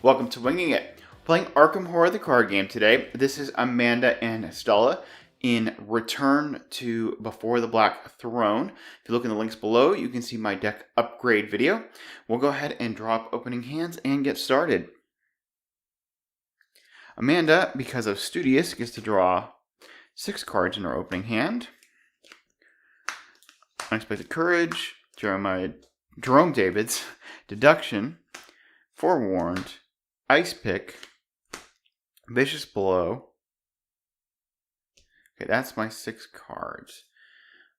Welcome to Winging It. Playing Arkham Horror the card game today. This is Amanda and Stella in Return to Before the Black Throne. If you look in the links below, you can see my deck upgrade video. We'll go ahead and draw up opening hands and get started. Amanda, because of Studious, gets to draw 6 cards in her opening hand. Unexpected Courage, Jerome David's, Deduction, Forewarned, Ice Pick, Vicious Blow. Okay, that's my 6 cards.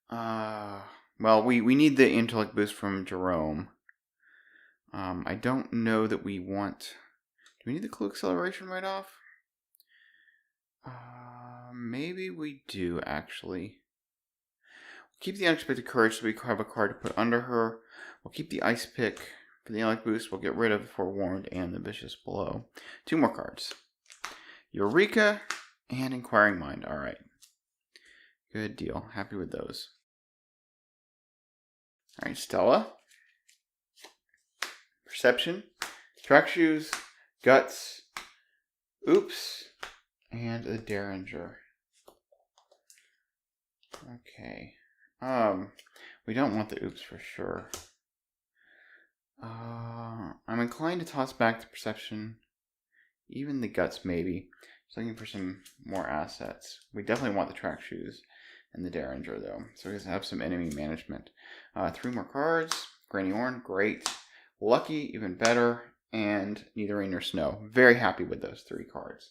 Well, we need the intellect boost from Jerome. I don't know that we want... Do we need the clue acceleration right off? Maybe we do, actually. We'll keep the unexpected courage so we have a card to put under her. We'll keep the ice pick for the intellect boost. We'll get rid of the forewarned and the vicious blow. 2 more cards. Eureka and inquiring mind. All right. Good deal. Happy with those. All right, Stella. Perception. Track shoes. Guts. Oops. And a Derringer. Okay. We don't want the oops for sure. I'm inclined to toss back the perception. Even the guts, maybe. Just looking for some more assets. We definitely want the track shoes and the Derringer, though. So we have some enemy management. 3 more cards. Granny Orn, great. Lucky, even better. And Neither Rain Nor Snow. Very happy with those 3 cards.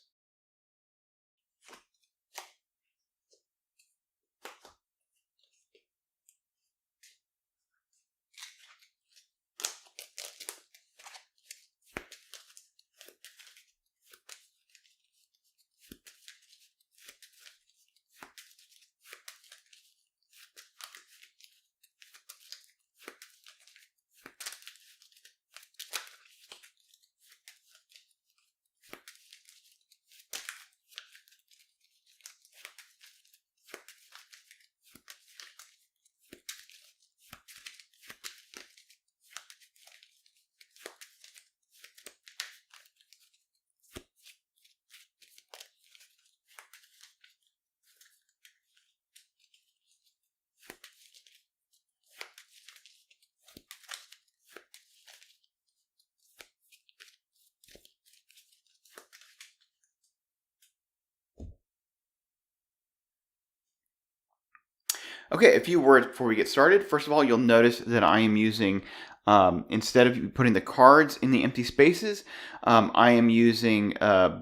Okay, a few words before we get started. First of all, you'll notice that I am using, instead of putting the cards in the empty spaces, I am using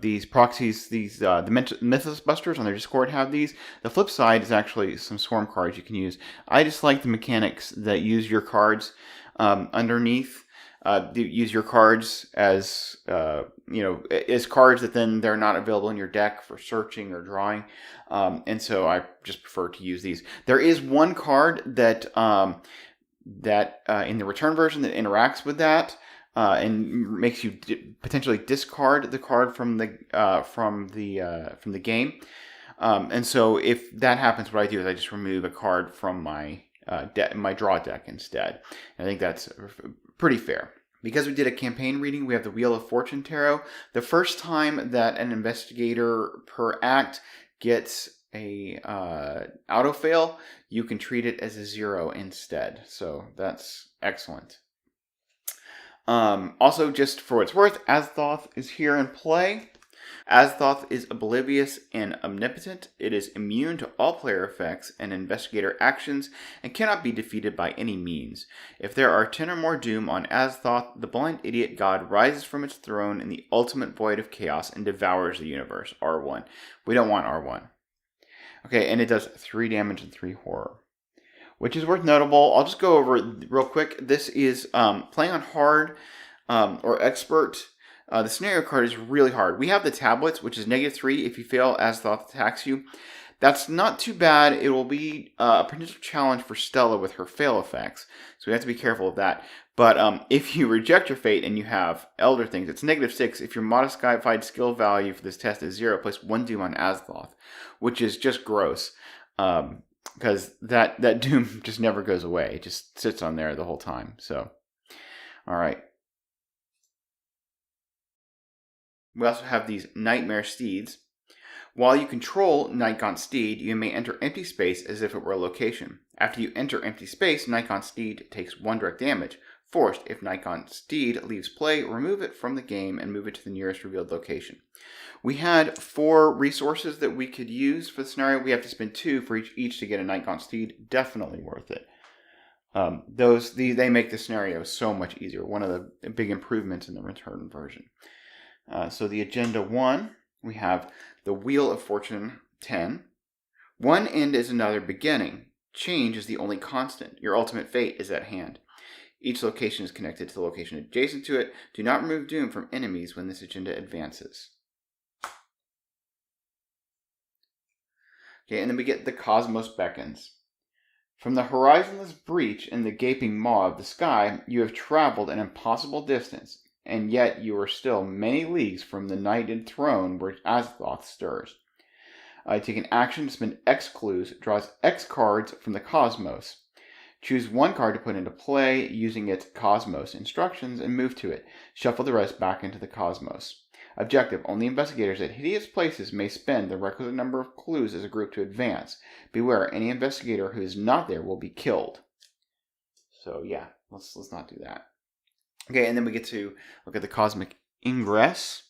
these proxies, the Mythos Busters on their Discord have these. The flip side is actually some Swarm cards you can use. I just like the mechanics that use your cards underneath. Use your cards as as cards that then they're not available in your deck for searching or drawing, and so I just prefer to use these. There is one card that in the return version that interacts with that and makes you potentially discard the card from the game, and so if that happens, what I do is I just remove a card from my my draw deck instead. I think that's pretty fair. Because we did a campaign reading, we have the Wheel of Fortune Tarot. The first time that an investigator per act gets a auto fail, you can treat it as a 0 instead. So that's excellent. Also, just for what it's worth, Azathoth is here in play. Azathoth is oblivious and omnipotent. It is immune to all player effects and investigator actions and cannot be defeated by any means. If there are 10 or more doom on Azathoth, the blind idiot god rises from its throne in the ultimate void of chaos and devours the universe. R1. We don't want R1. Okay, and it does 3 damage and 3 horror, which is worth notable. I'll just go over it real quick. This is playing on hard or expert. The scenario card is really hard. We have the tablets, which is -3 if you fail Azathoth attacks you. That's not too bad. It will be a potential challenge for Stella with her fail effects, so we have to be careful of that. But if you reject your fate and you have Elder Things, it's -6. If your modified skill value for this test is 0, place 1 doom on Azathoth, which is just gross. Because that doom just never goes away. It just sits on there the whole time. So, all right. We also have these Nightmare Steeds. While you control Nightgaunt Steed, you may enter empty space as if it were a location. After you enter empty space, Nightgaunt Steed takes 1 direct damage. Forced, if Nightgaunt Steed leaves play, remove it from the game and move it to the nearest revealed location. We had 4 resources that we could use for the scenario. We have to spend 2 for each to get a Nightgaunt Steed. Definitely worth it. They make the scenario so much easier. One of the big improvements in the return version. So the agenda 1, we have the Wheel of Fortune 10. One end is another beginning. Change is the only constant. Your ultimate fate is at hand. Each location is connected to the location adjacent to it. Do not remove doom from enemies when this agenda advances. Okay, and then we get the Cosmos Beckons. From the horizonless breach in the gaping maw of the sky, you have traveled an impossible distance, and yet you are still many leagues from the knighted throne where Azathoth stirs. Take an action to spend X clues, draws X cards from the Cosmos. Choose 1 card to put into play using its Cosmos instructions and move to it. Shuffle the rest back into the Cosmos. Objective: only investigators at hideous places may spend the requisite number of clues as a group to advance. Beware, any investigator who is not there will be killed. So yeah, let's not do that. Okay, and then we get to look at the Cosmic Ingress.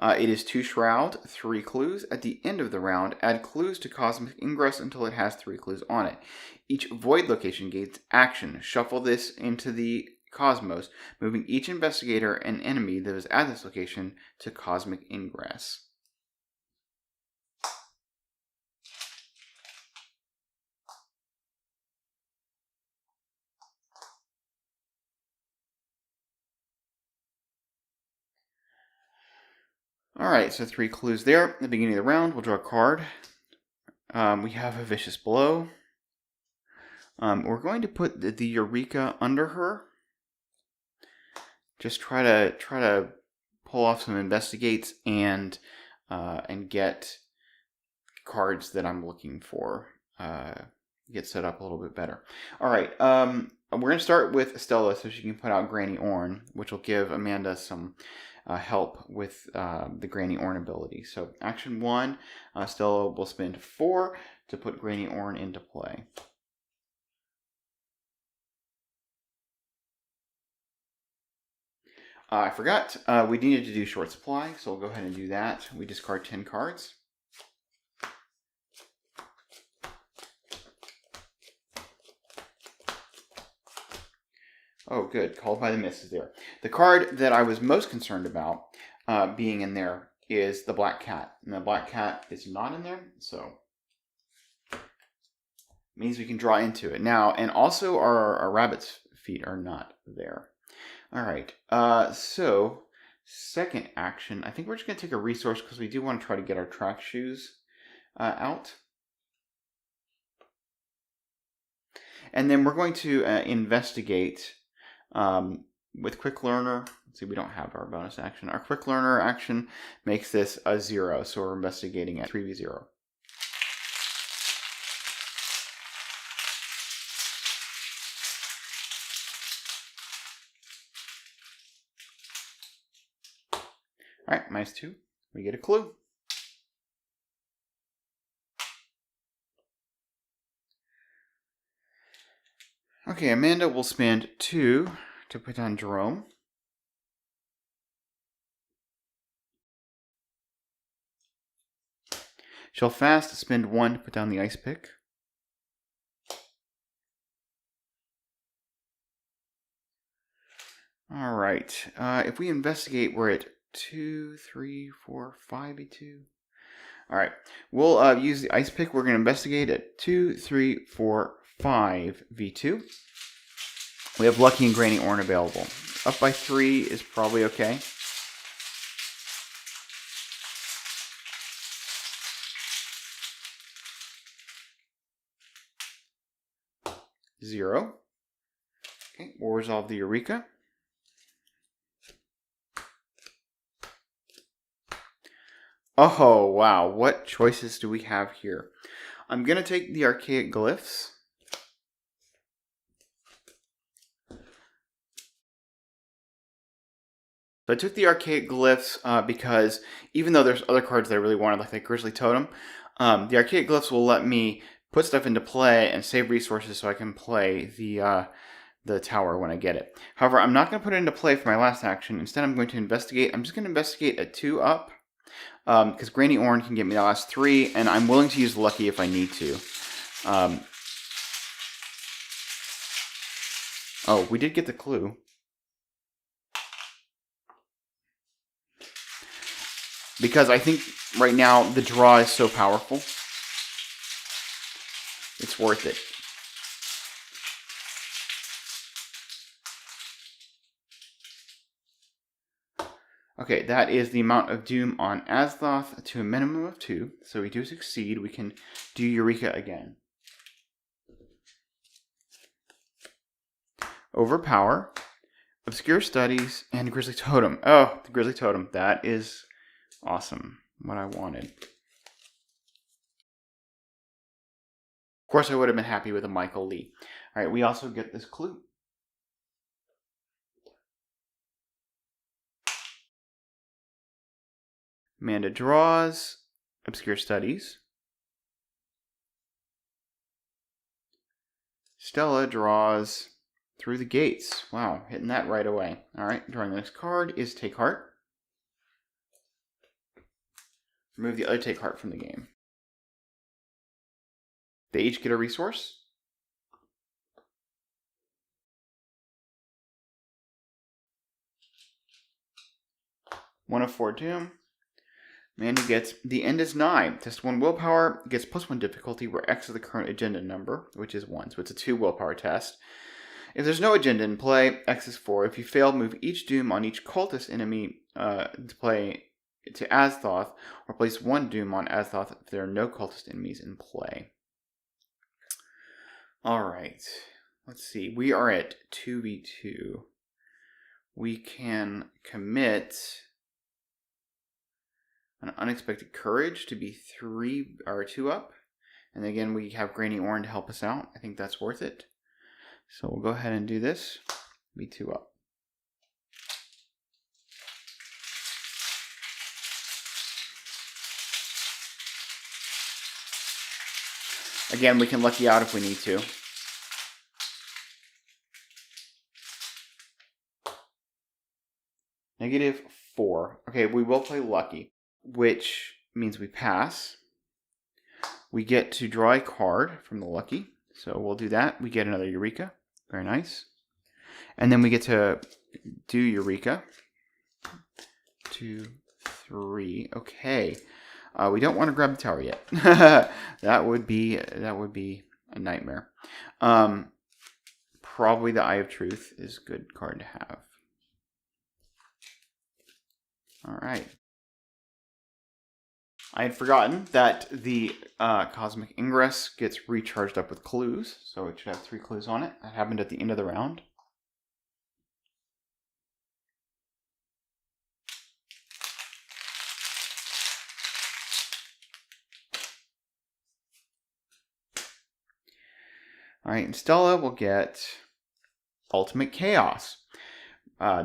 It is 2 Shroud, 3 clues. At the end of the round, add clues to Cosmic Ingress until it has 3 clues on it. Each Void location gains action. Shuffle this into the Cosmos, moving each investigator and enemy that is at this location to Cosmic Ingress. Alright, so 3 clues there. At the beginning of the round, we'll draw a card. We have a Vicious Blow. We're going to put the Eureka under her. Just try to pull off some investigates and get cards that I'm looking for. Get set up a little bit better. Alright, we're going to start with Stella so she can put out Granny Orn, which will give Amanda some help with the Granny Orn ability. So action 1, Stella will spend 4 to put Granny Orn into play. I forgot, we needed to do short supply, so we'll go ahead and do that. We discard 10 cards. Oh, good. Called by the Mist is there. The card that I was most concerned about being in there is the Black Cat. And the Black Cat is not in there, so means we can draw into it. Now, and also our Rabbit's Feet are not there. All right. So, second action. I think we're just going to take a resource because we do want to try to get our track shoes out. And then we're going to investigate with Quick Learner. Let's see, we don't have our bonus action. Our Quick Learner action makes this a 0, so we're investigating at 3v0. Alright, -2. We get a clue. Okay, Amanda will spend 2 to put on Jerome. She'll fast spend 1 to put down the Ice Pick. Alright, if we investigate, we're at 2, 3, 4, 5v2. Alright, we'll use the Ice Pick. We're going to investigate at 2, 3, 4, 5v2. We have Lucky and Granny Orn available. Up by 3 is probably okay. Zero. Okay, we'll resolve the Eureka. Oh, wow. What choices do we have here? I'm going to take the Archaic Glyphs. So I took the Archaic Glyphs because even though there's other cards that I really wanted, like the Grizzly Totem, the Archaic Glyphs will let me put stuff into play and save resources so I can play the tower when I get it. However, I'm not going to put it into play for my last action. Instead, I'm going to investigate. I'm just going to investigate a 2-up because Granny Orn can get me the last 3, and I'm willing to use Lucky if I need to. Oh, we did get the clue. Because I think right now the draw is so powerful. It's worth it. Okay, that is the amount of doom on Azthoth to a minimum of 2. So we do succeed. We can do Eureka again. Overpower, Obscure Studies, and Grizzly Totem. Oh, the Grizzly Totem. That is awesome. What I wanted. Of course, I would have been happy with a Michael Lee. All right, we also get this clue. Amanda draws, Obscure Studies. Stella draws Through the Gates. Wow, hitting that right away. All right, drawing the next card is Take Heart. Remove the other Take Heart from the game. They each get a resource. One of 4 doom. Mandy gets The End is Nigh. Test 1 willpower. Gets +1 difficulty where X is the current agenda number, which is 1. So it's a 2 willpower test. If there's no agenda in play, X is 4. If you fail, move each doom on each cultist enemy to play to Azthoth, or place 1 doom on Azthoth if there are no cultist enemies in play. Alright. Let's see. We are at 2v2. We can commit an Unexpected Courage to be 3 or 2 up. And again, we have Granny Orn to help us out. I think that's worth it. So we'll go ahead and do this. Be 2 up. Again, we can lucky out if we need to. -4. Okay, we will play lucky, which means we pass. We get to draw a card from the lucky, so we'll do that. We get another Eureka. Very nice. And then we get to do Eureka. 2, 3. Okay. We don't want to grab the tower yet. that would be a nightmare. Probably the Eye of Truth is a good card to have. All right. I had forgotten that the Cosmic Ingress gets recharged up with clues, so it should have 3 clues on it. That happened at the end of the round. All right, and Stella will get Ultimate Chaos.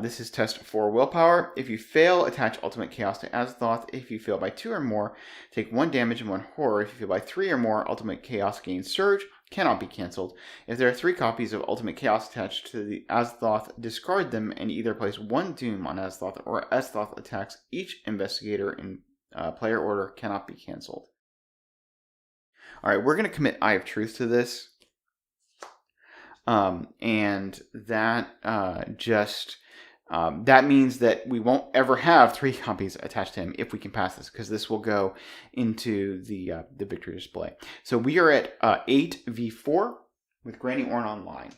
This is test 4 willpower. If you fail, attach Ultimate Chaos to Azthoth. If you fail by 2 or more, take 1 damage and 1 horror. If you fail by 3 or more, Ultimate Chaos gains Surge. Cannot be cancelled. If there are 3 copies of Ultimate Chaos attached to the Azthoth, discard them and either place 1 Doom on Azthoth, or Azthoth attacks each investigator in player order. Cannot be cancelled. Alright, we're going to commit Eye of Truth to this. And that that means that we won't ever have 3 copies attached to him if we can pass this, because this will go into the victory display. So we are at 8v4 with Granny Orn online.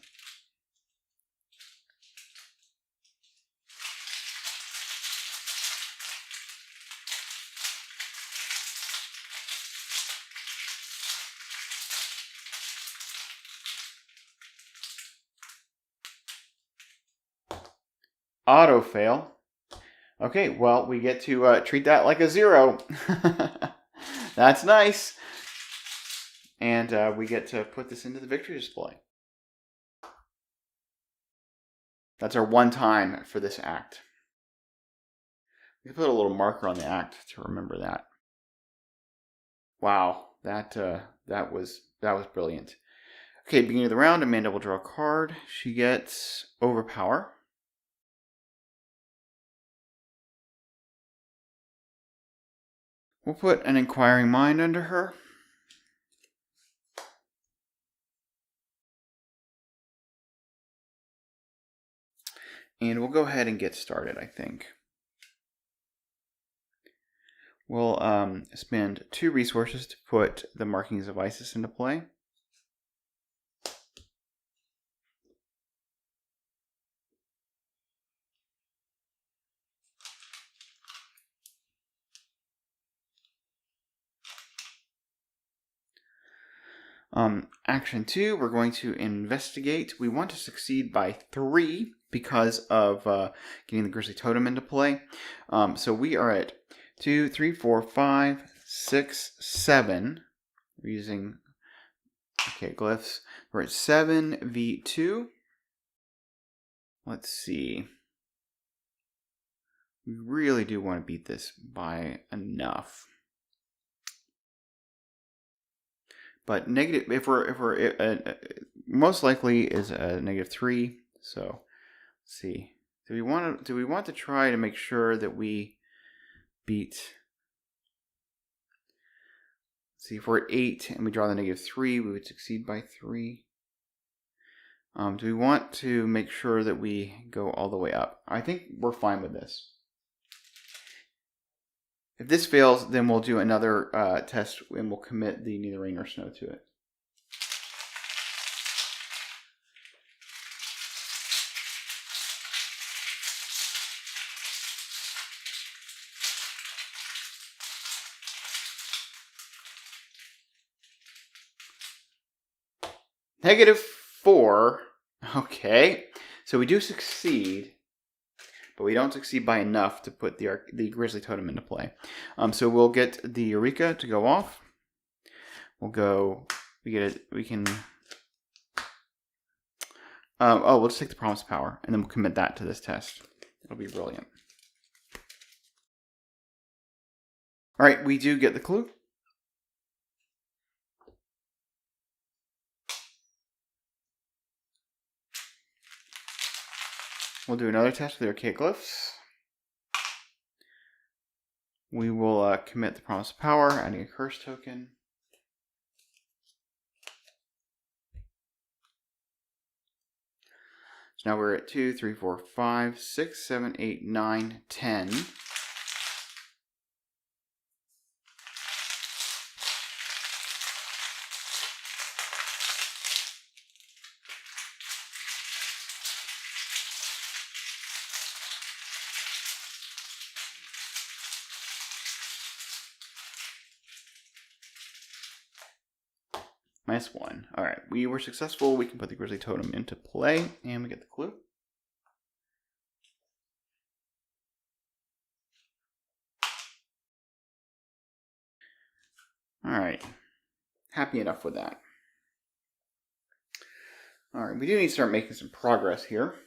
Auto fail. Okay, well, we get to treat that like a 0. That's nice. And we get to put this into the victory display. That's our 1 time for this act. We put a little marker on the act to remember that. Wow, that was brilliant. Okay, beginning of the round, Amanda will draw a card. She gets Overpower. We'll put an Inquiring Mind under her. And we'll go ahead and get started, I think. We'll spend 2 resources to put the Markings of Isis into play. Action 2, we're going to investigate. We want to succeed by 3 because of getting the Grizzly Totem into play. So we are at 2, 3, 4, 5, 6, 7. We're using glyphs. We're at 7v2. Let's see. We really do want to beat this by enough. But negative, if we're most likely is a -3. So let's see. Do we want to try to make sure that we beat? Let's see, if we're at 8 and we draw the -3, we would succeed by 3. Do we want to make sure that we go all the way up? I think we're fine with this. If this fails, then we'll do another test and we'll commit the Neither Rain Nor Snow to it. -4. Okay, so we do succeed, but we don't succeed by enough to put the Grizzly Totem into play. So we'll get the Eureka to go off. We'll go. We get it. We can. We'll just take the Promise Power, and then we'll commit that to this test. It'll be brilliant. All right, we do get the clue. We'll do another test with the Archaic Glyphs. We will commit the Promise of Power, adding a Curse token. So now we're at 2, 3, 4, 5, 6, 7, 8, 9, 10. -1. All right, we were successful. We can put the Grizzly Totem into play, and we get the clue. All right, happy enough with that. All right, we do need to start making some progress here.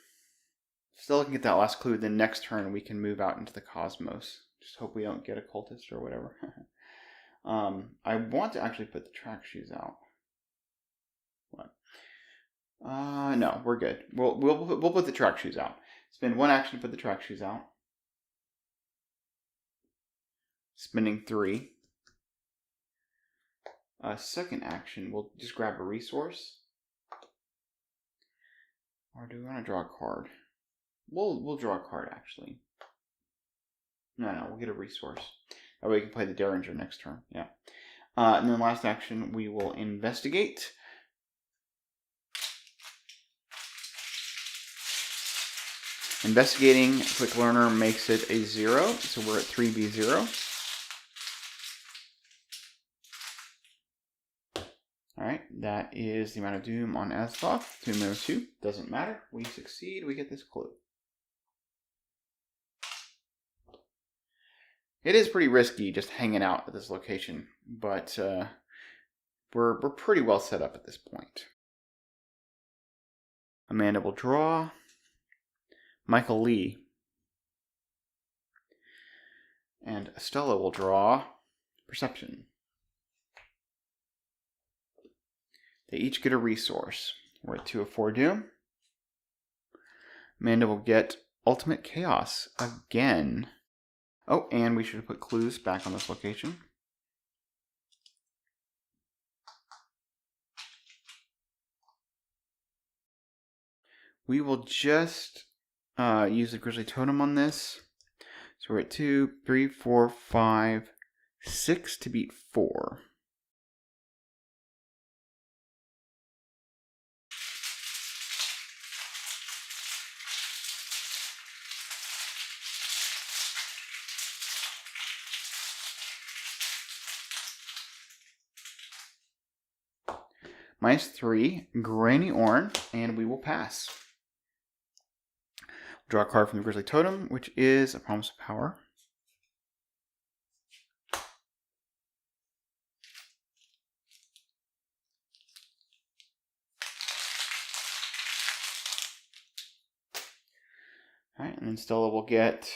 Still looking at that last clue. Then next turn we can move out into the cosmos. Just hope we don't get a cultist or whatever. I want to actually put the track shoes out. What? No, we're good. We'll put the track shoes out. Spend 1 action to put the track shoes out. Spending 3. Second action, we'll just grab a resource. Or do we want to draw a card? We'll draw a card actually. No, we'll get a resource. That way we can play the Derringer next turn. Yeah. And then last action, we will investigate. Investigating Quick Learner makes it a 0, so we're at 3v0. Alright, that is the amount of doom on Azthoth. 2-2, doesn't matter. We succeed, we get this clue. It is pretty risky just hanging out at this location, but we're pretty well set up at this point. Amanda will draw. Michael Lee. And Stella will draw Perception. They each get a resource. We're at 2 of 4 Doom. Amanda will get Ultimate Chaos again. Oh, and we should have put clues back on this location. We will just use the Grizzly Totem on this. So we're at 2, 3, 4, 5, 6 to beat 4. -3, Granny Orn, and we will pass. Draw a card from the Grizzly Totem, which is a Promise of Power. Alright, and then Stella will get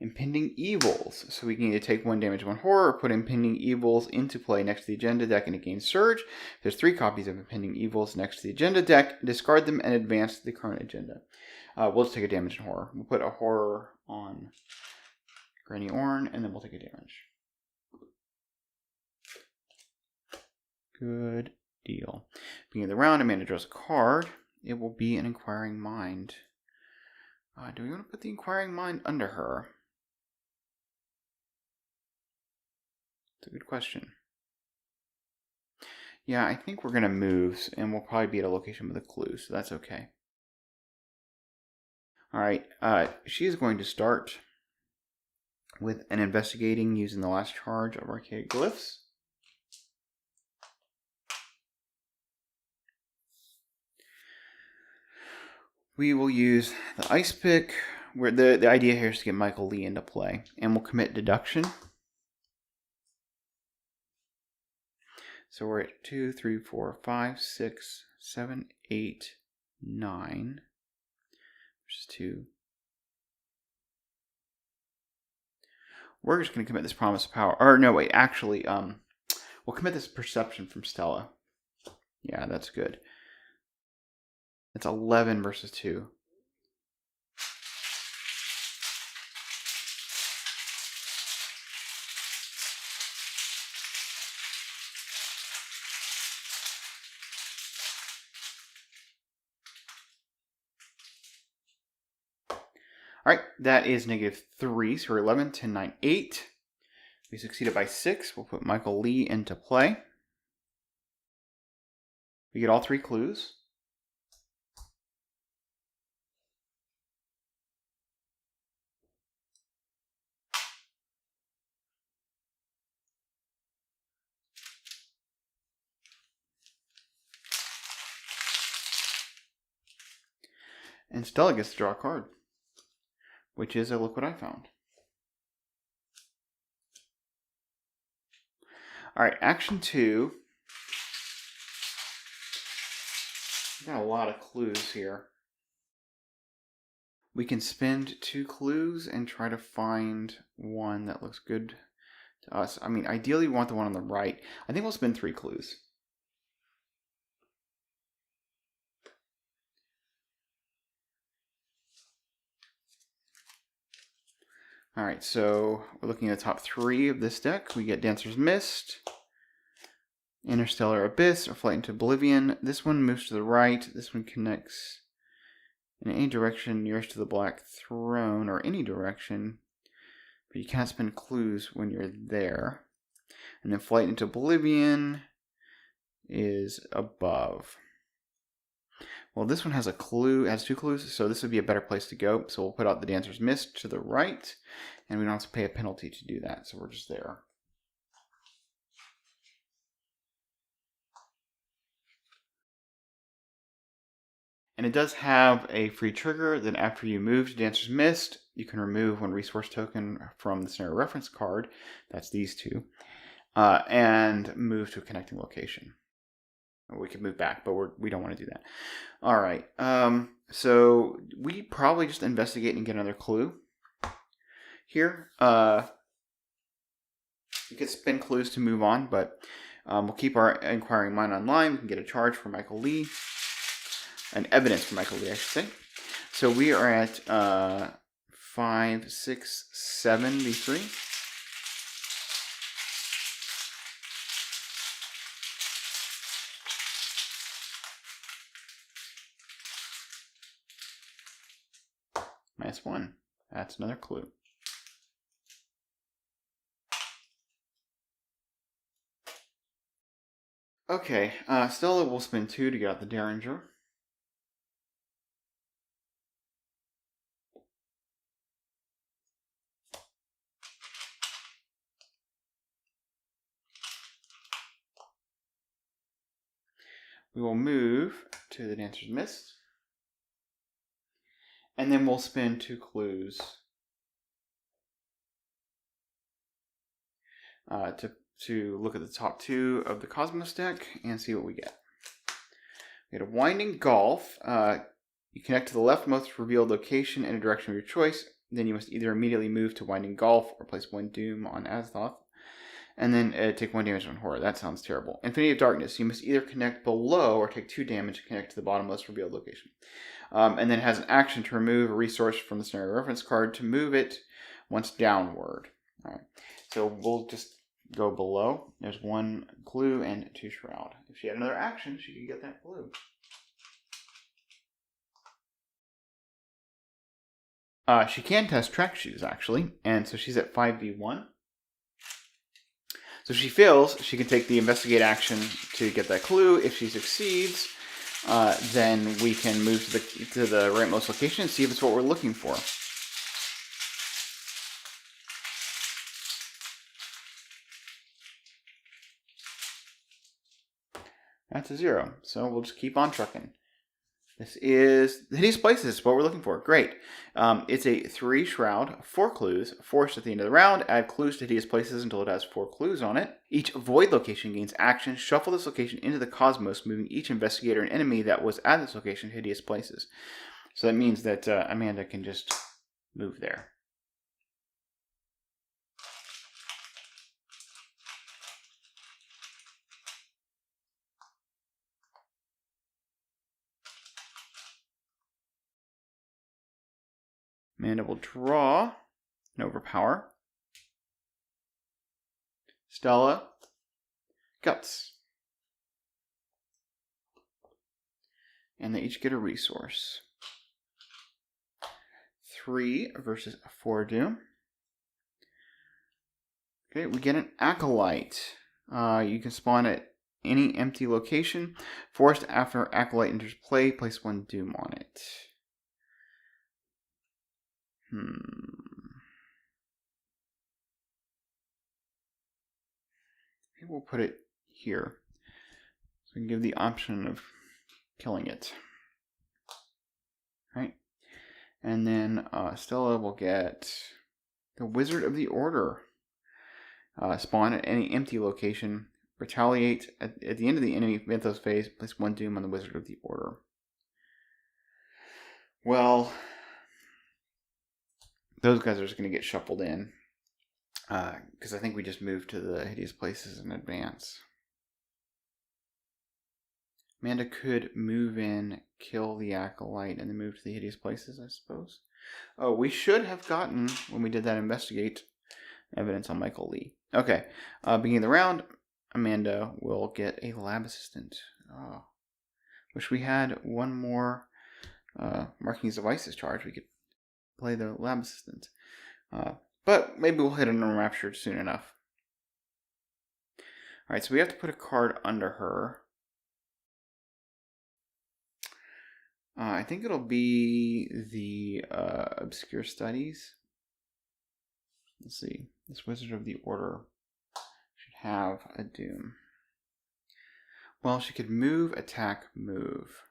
Impending Evils. So we can either take 1 damage, 1 horror, or put Impending Evils into play next to the agenda deck and it gains Surge. If there's 3 copies of Impending Evils next to the agenda deck, discard them and advance to the current agenda. We'll just take a damage and horror. We'll put a horror on Granny Orn, and then we'll take a damage. Good deal. Beginning of the round, Amanda draws a card. It will be an Inquiring Mind. Do we want to put the Inquiring Mind under her? It's a good question. Yeah, I think we're going to move, and we'll probably be at a location with a clue, so that's okay. Alright, she is going to start with an investigating using the last charge of Archaic Glyphs. We will use the Ice Pick, where the idea here is to get Michael Lee into play, and we'll commit Deduction. So we're at 2, 3, 4, 5, 6, 7, 8, 9. Versus 2. We're just going to commit this Promise of Power. Or no, wait, actually, we'll commit this Perception from Stella. Yeah, that's good. It's 11 versus 2. Alright, that is -3, so we're 11, 10, 9, 8. We succeeded by 6. We'll put Michael Lee into play. We get all 3 clues. And Stella gets to draw a card, which is a Look What I Found. Alright, action 2. We've got a lot of clues here. We can spend 2 clues and try to find one that looks good to us. I mean, ideally we want the one on the right. I think we'll spend 3 clues. Alright, so we're looking at the top 3 of this deck. We get Dancer's Mist, Interstellar Abyss, or Flight into Oblivion. This one moves to the right. This one connects in any direction nearest to the Black Throne, or any direction. But you can't spend clues when you're there. And then Flight into Oblivion is above. Well, this one has a clue, has 2 clues, so this would be a better place to go. So we'll put out the Dancer's Mist to the right, and we don't have to pay a penalty to do that, so we're just there. And it does have a free trigger that after you move to Dancer's Mist, you can remove one resource token from the scenario reference card, that's these 2, and move to a connecting location. We could move back, but we don't want to do that. Alright, so we probably just investigate and get another clue here. We could spin clues to move on, but we'll keep our inquiring mind online. We can get a charge for Michael Lee. An evidence for Michael Lee, I should say. So we are at 5, 6, 7 V3. -1. That's another clue. Okay, Stella will spin 2 to get out the Derringer. We will move to the Dancer's Mist. And then we'll spin 2 clues to look at the top 2 of the Cosmos deck and see what we get. We get a Winding Golf. You connect to the leftmost revealed location in a direction of your choice. Then you must either immediately move to Winding Golf or place 1 Doom on Azathoth. And then take 1 damage on Horror. That sounds terrible. Infinity of Darkness. You must either connect below or take 2 damage to connect to the bottommost revealed location. And then it has an action to remove a resource from the scenario reference card to move it once downward. All right. So we'll just go below. There's 1 clue and 2 shroud. If she had another action, she could get that clue. She can test track shoes, actually. And so she's at 5v1. So if she fails, she can take the investigate action to get that clue. If she succeeds, then we can move to the rightmost location and see if it's what we're looking for. That's a 0. So we'll just keep on trucking. This is the Hideous Places, what we're looking for. Great. It's a 3 shroud, 4 clues, forced at the end of the round. Add clues to Hideous Places until it has 4 clues on it. Each void location gains action. Shuffle this location into the cosmos, moving each investigator and enemy that was at this location to Hideous Places. So that means that Amanda can just move there. Amanda will draw and overpower. Stella, Guts. And they each get a resource. 3 versus 4 Doom. Okay, we get an Acolyte. You can spawn at any empty location. Forced after Acolyte enters play, place 1 Doom on it. Maybe we'll put it here. So we can give the option of killing it. Right? And then Stella will get the Wizard of the Order. Spawn at any empty location. Retaliate at the end of the enemy mythos phase. Place 1 Doom on the Wizard of the Order. Well, those guys are just going to get shuffled in. Because I think we just moved to the Hideous Places in advance. Amanda could move in, kill the Acolyte, and then move to the Hideous Places, I suppose. Oh, we should have gotten, when we did that investigate, evidence on Michael Lee. Okay, beginning of the round, Amanda will get a lab assistant. Oh, wish we had one more Markings of Isis charge. We could play the lab assistant. But maybe we'll hit an Enraptured soon enough. Alright, so we have to put a card under her. I think it'll be the Obscure Studies. Let's see. This Wizard of the Order should have a Doom. Well, she could move, attack, move.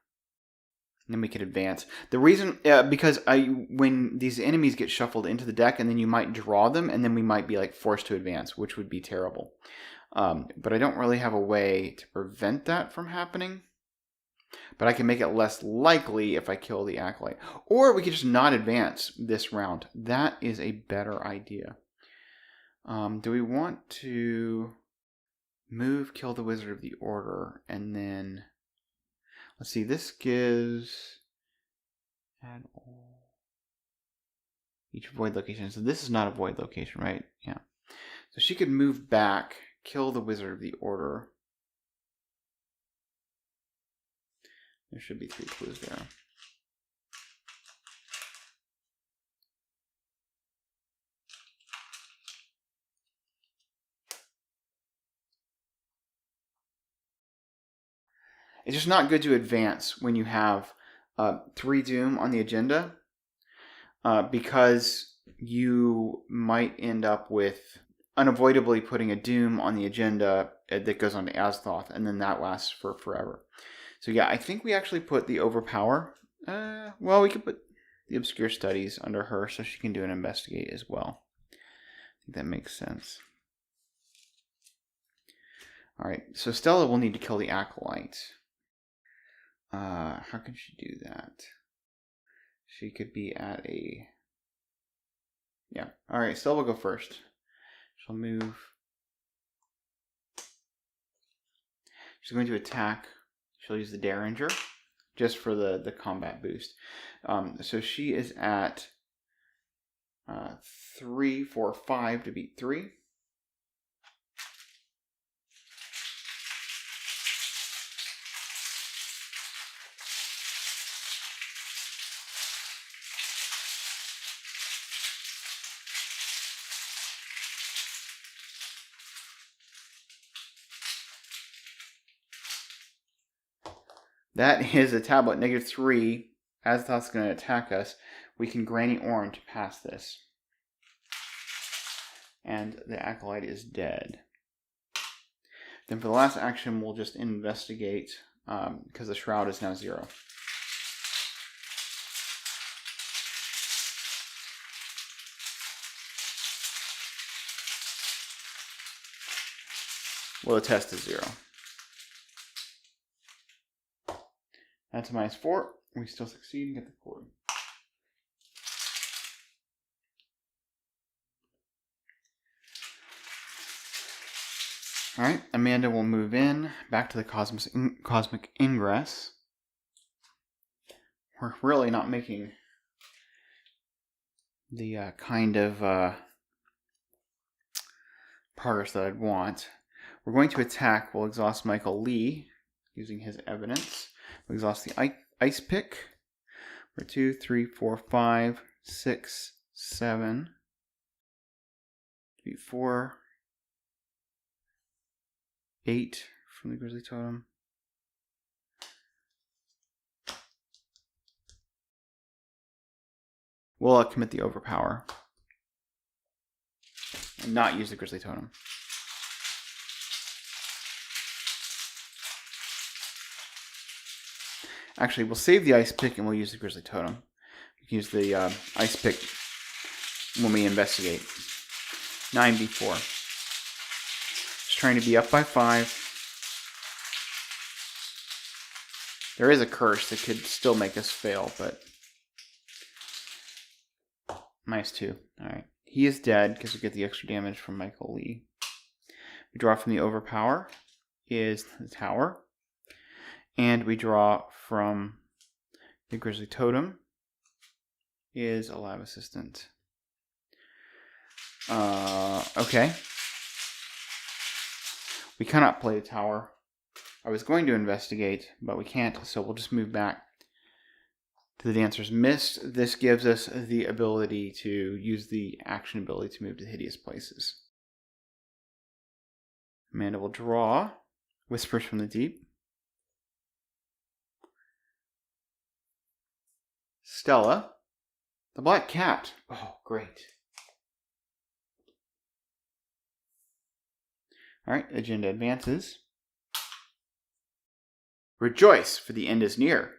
And then we could advance. The reason, because when these enemies get shuffled into the deck, and then you might draw them, and then we might be like forced to advance, which would be terrible. But I don't really have a way to prevent that from happening. But I can make it less likely if I kill the Acolyte. Or we could just not advance this round. That is a better idea. Do we want to move, kill the Wizard of the Order, and then let's see. This gives add all each void location. So this is not a void location, right? Yeah. So she could move back, kill the Wizard of the Order. There should be 3 clues there. It's just not good to advance when you have 3 Doom on the agenda, because you might end up with unavoidably putting a Doom on the agenda that goes on to Azthoth, and then that lasts for forever. So yeah, I think we actually put the Overpower. Well, we could put the Obscure Studies under her so she can do an Investigate as well. I think that makes sense. Alright, so Stella will need to kill the Acolyte. How can she do that? She could be at a... Yeah. Alright, Stella will go first. She'll move. She's going to attack. She'll use the Derringer just for the combat boost. So she is at 3, 4, 5 to beat 3. That is a tablet, -3. Azathoth's going to attack us. We can Granny Orange to pass this. And the Acolyte is dead. Then for the last action, we'll just investigate, because the Shroud is now 0. Well, the test is 0. That's a -4. We still succeed and get the 4. Alright, Amanda will move in back to the Cosmic Ingress. We're really not making the kind of progress that I'd want. We're going to attack. We'll exhaust Michael Lee using his evidence. We'll exhaust the Ice Pick for 2, 3, 4, 5, 6, 7, 4, 8 from the Grizzly Totem. We'll commit the Overpower and not use the Grizzly Totem. Actually, we'll save the Ice Pick and we'll use the Grizzly Totem. We can use the Ice Pick when we investigate. 9b4. Just trying to be up by 5. There is a curse that could still make us fail, but... -2. Alright. He is dead because we get the extra damage from Michael Lee. We draw from the Overpower is the Tower. And we draw from the Grizzly Totem is a Lab Assistant. Okay. We cannot play the Tower. I was going to investigate, but we can't, so we'll just move back to the Dancer's Mist. This gives us the ability to use the action ability to move to Hideous Places. Amanda will draw Whispers from the Deep. Stella, the Black Cat. Oh, great. Alright, agenda advances. Rejoice, for the end is near.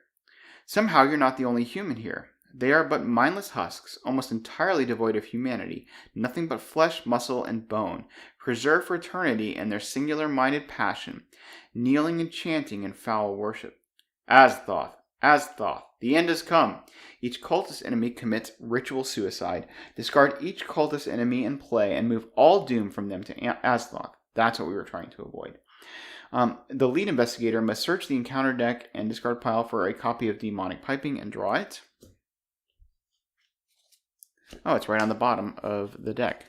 Somehow you're not the only human here. They are but mindless husks, almost entirely devoid of humanity, nothing but flesh, muscle, and bone, preserved for eternity in their singular-minded passion, kneeling and chanting in foul worship. Azthoth, Azthoth. The end has come. Each cultist enemy commits ritual suicide. Discard each cultist enemy in play and move all doom from them to Azthoth. That's what we were trying to avoid. The lead investigator must search the encounter deck and discard pile for a copy of Demonic Piping and draw it. Oh, it's right on the bottom of the deck.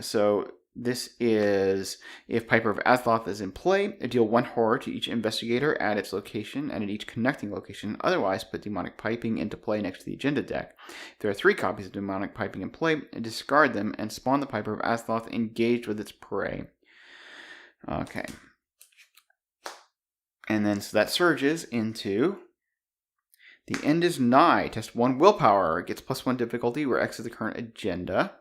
So this is, if Piper of Azthoth is in play, deal 1 horror to each investigator at its location and at each connecting location. Otherwise, put Demonic Piping into play next to the agenda deck. If there are 3 copies of Demonic Piping in play, discard them and spawn the Piper of Azthoth engaged with its prey. Okay. And then, so that surges into the end is nigh. Test 1 willpower. It gets +1 difficulty where X is the current agenda.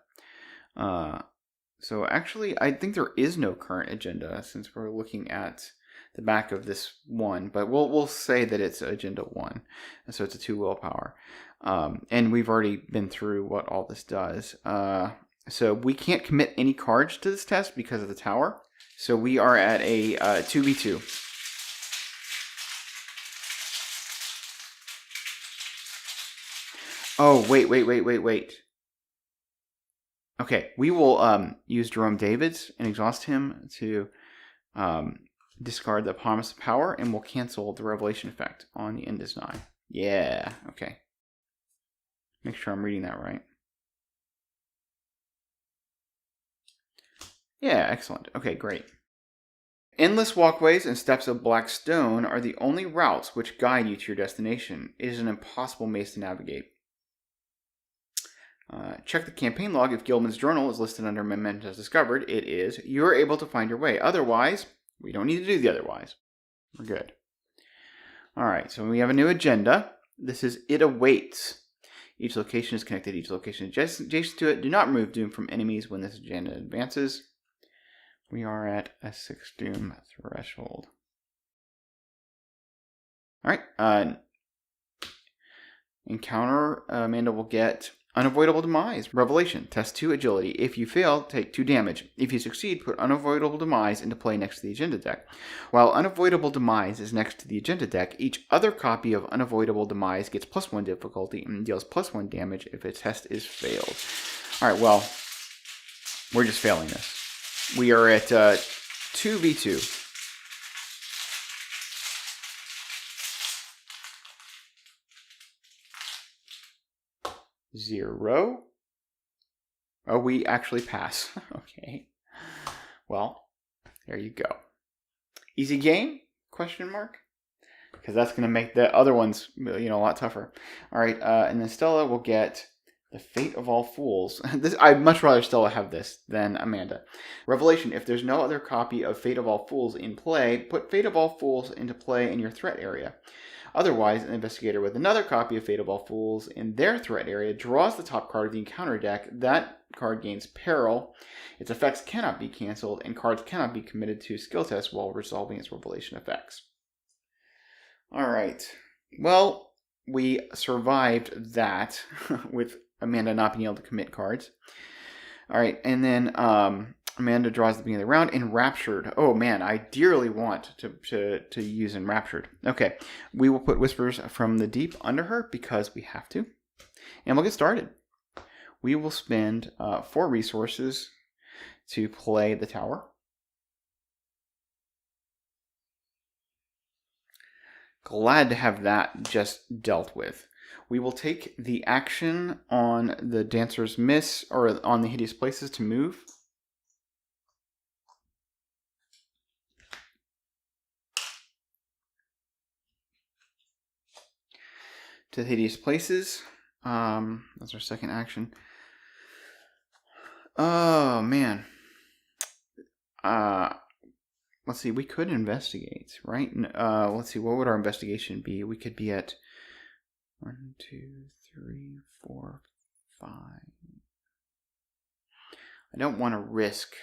So actually, I think there is no current agenda since we're looking at the back of this one, but we'll say that it's agenda 1. And so it's a 2 willpower. And we've already been through what all this does. So we can't commit any cards to this test because of the tower. So we are at a 2v2. Oh, wait. Okay, we will use Jerome David's and exhaust him to discard the Promise of Power, and we'll cancel the Revelation effect on the end is nigh. Yeah, okay. Make sure I'm reading that right. Yeah, excellent. Okay, great. Endless walkways and steps of black stone are the only routes which guide you to your destination. It is an impossible maze to navigate. Check the campaign log if Gilman's journal is listed under Mementos Discovered. It is. You're able to find your way. Otherwise, we don't need to do the otherwise. We're good. Alright, so we have a new agenda. This is It Awaits. Each location is connected to each location adjacent to it. Do not remove doom from enemies when this agenda advances. We are at a 6 doom threshold. Alright, encounter, Amanda will get Unavoidable Demise. Revelation. Test 2 agility. If you fail, take 2 damage. If you succeed, put Unavoidable Demise into play next to the agenda deck. While Unavoidable Demise is next to the agenda deck, each other copy of Unavoidable Demise gets +1 difficulty and deals +1 damage if a test is failed. Alright, well, we're just failing this. We are at 2v2. Zero. Oh, we actually pass. Okay. Well, there you go. Easy game? Question mark? Because that's going to make the other ones, a lot tougher. All right, and then Stella will get the Fate of All Fools. I'd much rather Stella have this than Amanda. Revelation. If there's no other copy of Fate of All Fools in play, put Fate of All Fools into play in your threat area. Otherwise, an investigator with another copy of Fate of All Fools in their threat area draws the top card of the encounter deck. That card gains peril. Its effects cannot be canceled, and cards cannot be committed to skill tests while resolving its revelation effects. Alright. Well, we survived that with Amanda not being able to commit cards. Alright, and then Amanda draws the beginning of the round. Enraptured. Oh man, I dearly want to use Enraptured. Okay, we will put Whispers from the Deep under her because we have to. And we'll get started. We will spend 4 resources to play the tower. Glad to have that just dealt with. We will take the action on the Dancer's Miss, or on the Hideous Places, to move. To the Hideous Places. That's our second action. Oh, man. Let's see, we could investigate, right? Let's see, what would our investigation be? We could be at 1, 2, 3, 4, 5. I don't want to risk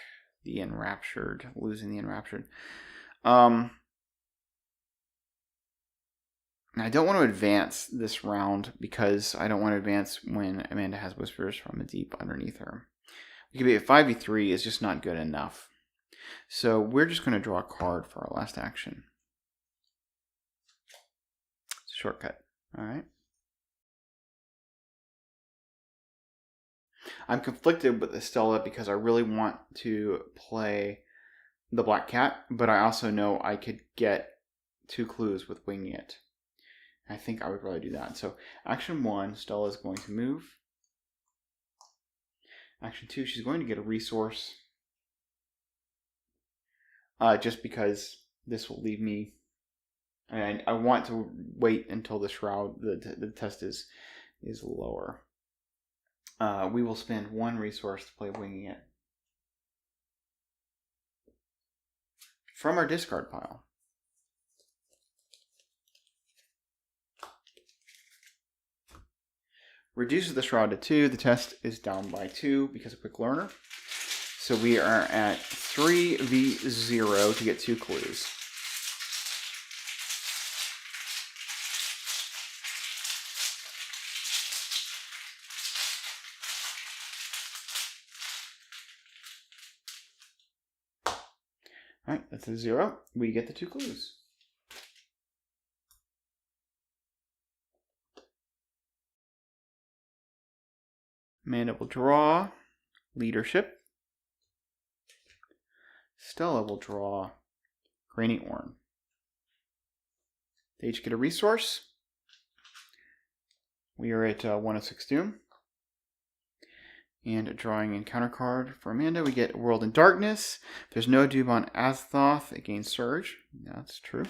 the Enraptured, losing the Enraptured. I don't want to advance this round because I don't want to advance when Amanda has Whispers from the Deep underneath her. We could be at 5v3 is just not good enough. So we're just going to draw a card for our last action. Shortcut. All right. I'm conflicted with the Stella because I really want to play the Black Cat, but I also know I could get 2 clues with winging it. I think I would probably do that. So action 1, Stella is going to move. Action 2, she's going to get a resource. Just because this will leave me, and I want to wait until the shroud, the test is lower. We will spend 1 resource to play winging it from our discard pile. Reduces the shroud to 2. The test is down by 2 because of quick learner. So we are at 3v0 to get 2 clues. All right, that's a 0. We get the 2 clues. Amanda will draw leadership. Stella will draw Granny Orn. They each get a resource. We are at 106 Doom. And drawing encounter card for Amanda, we get World in Darkness. There's no Doom on Azthoth. It gains Surge. That's true.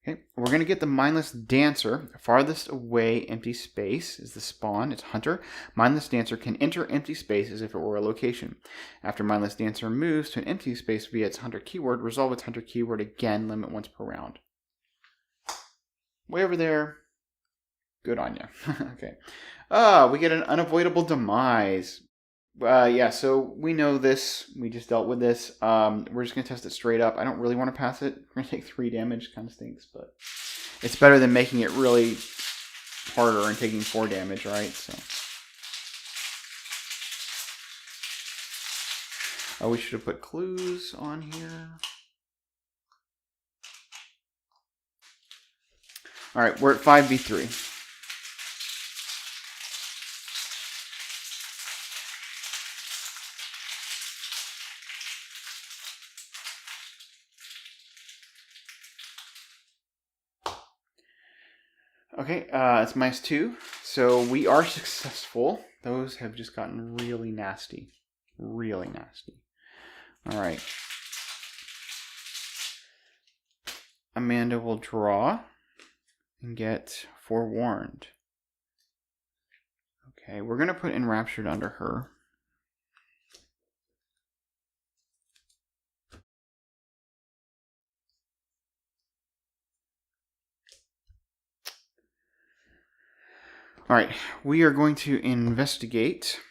Okay, we're going to get the Mindless Dancer. Farthest away empty space is the spawn. It's Hunter. Mindless Dancer can enter empty space as if it were a location. After Mindless Dancer moves to an empty space via its Hunter keyword, resolve its Hunter keyword again, limit once per round. Way over there. Good on you. Okay. We get an Unavoidable Demise. Yeah, so we know this. We just dealt with this. We're just going to test it straight up. I don't really want to pass it. We're going to take 3 damage. Kind of stinks, but it's better than making it really harder and taking 4 damage, right? So, we should have put clues on here. All right, we're at 5v3. Okay, it's -2, so we are successful. Those have just gotten really nasty. Really nasty. All right. Amanda will draw and get Forewarned. Okay, we're going to put Enraptured under her. All right, we are going to investigate.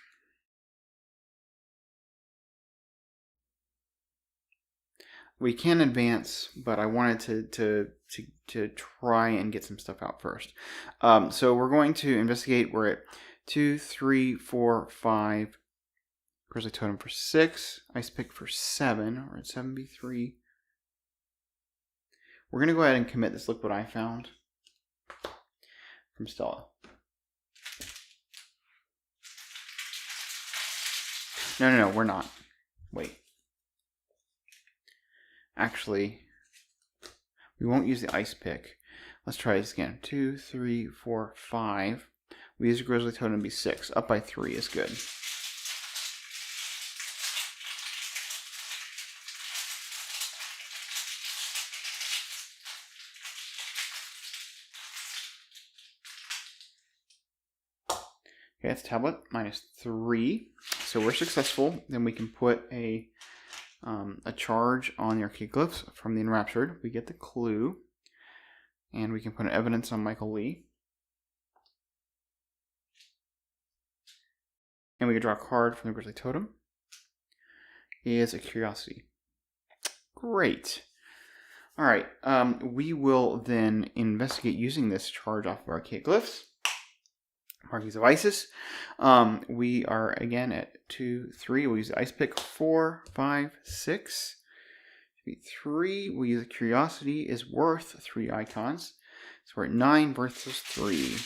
We can advance, but I wanted to try and get some stuff out first. So we're going to investigate. We're at 2, 3, 4, 5. Grizzly Totem for 6. Ice Pick for 7. We're at 7v3. We're going to go ahead and commit this. Look what I found from Stella. No, we're not. Wait. Actually, we won't use the Ice Pick. Let's try this again. 2, 3, 4, 5. We use a Grizzly Totem to be 6. Up by 3 is good. Okay, that's tablet, -3. So we're successful. Then we can put a charge on the arcade glyphs from the Enraptured. We get the clue. And we can put an evidence on Michael Lee. And we can draw a card from the Grizzly Totem. Is a Curiosity. Great. All right. We will then investigate using this charge off of arcade glyphs. Markings of Isis. We are again at 2, 3. We'll use the Ice Pick 4, 5, 6. Defeat 3. We'll use a Curiosity is worth 3 icons. So we're at 9 versus 3.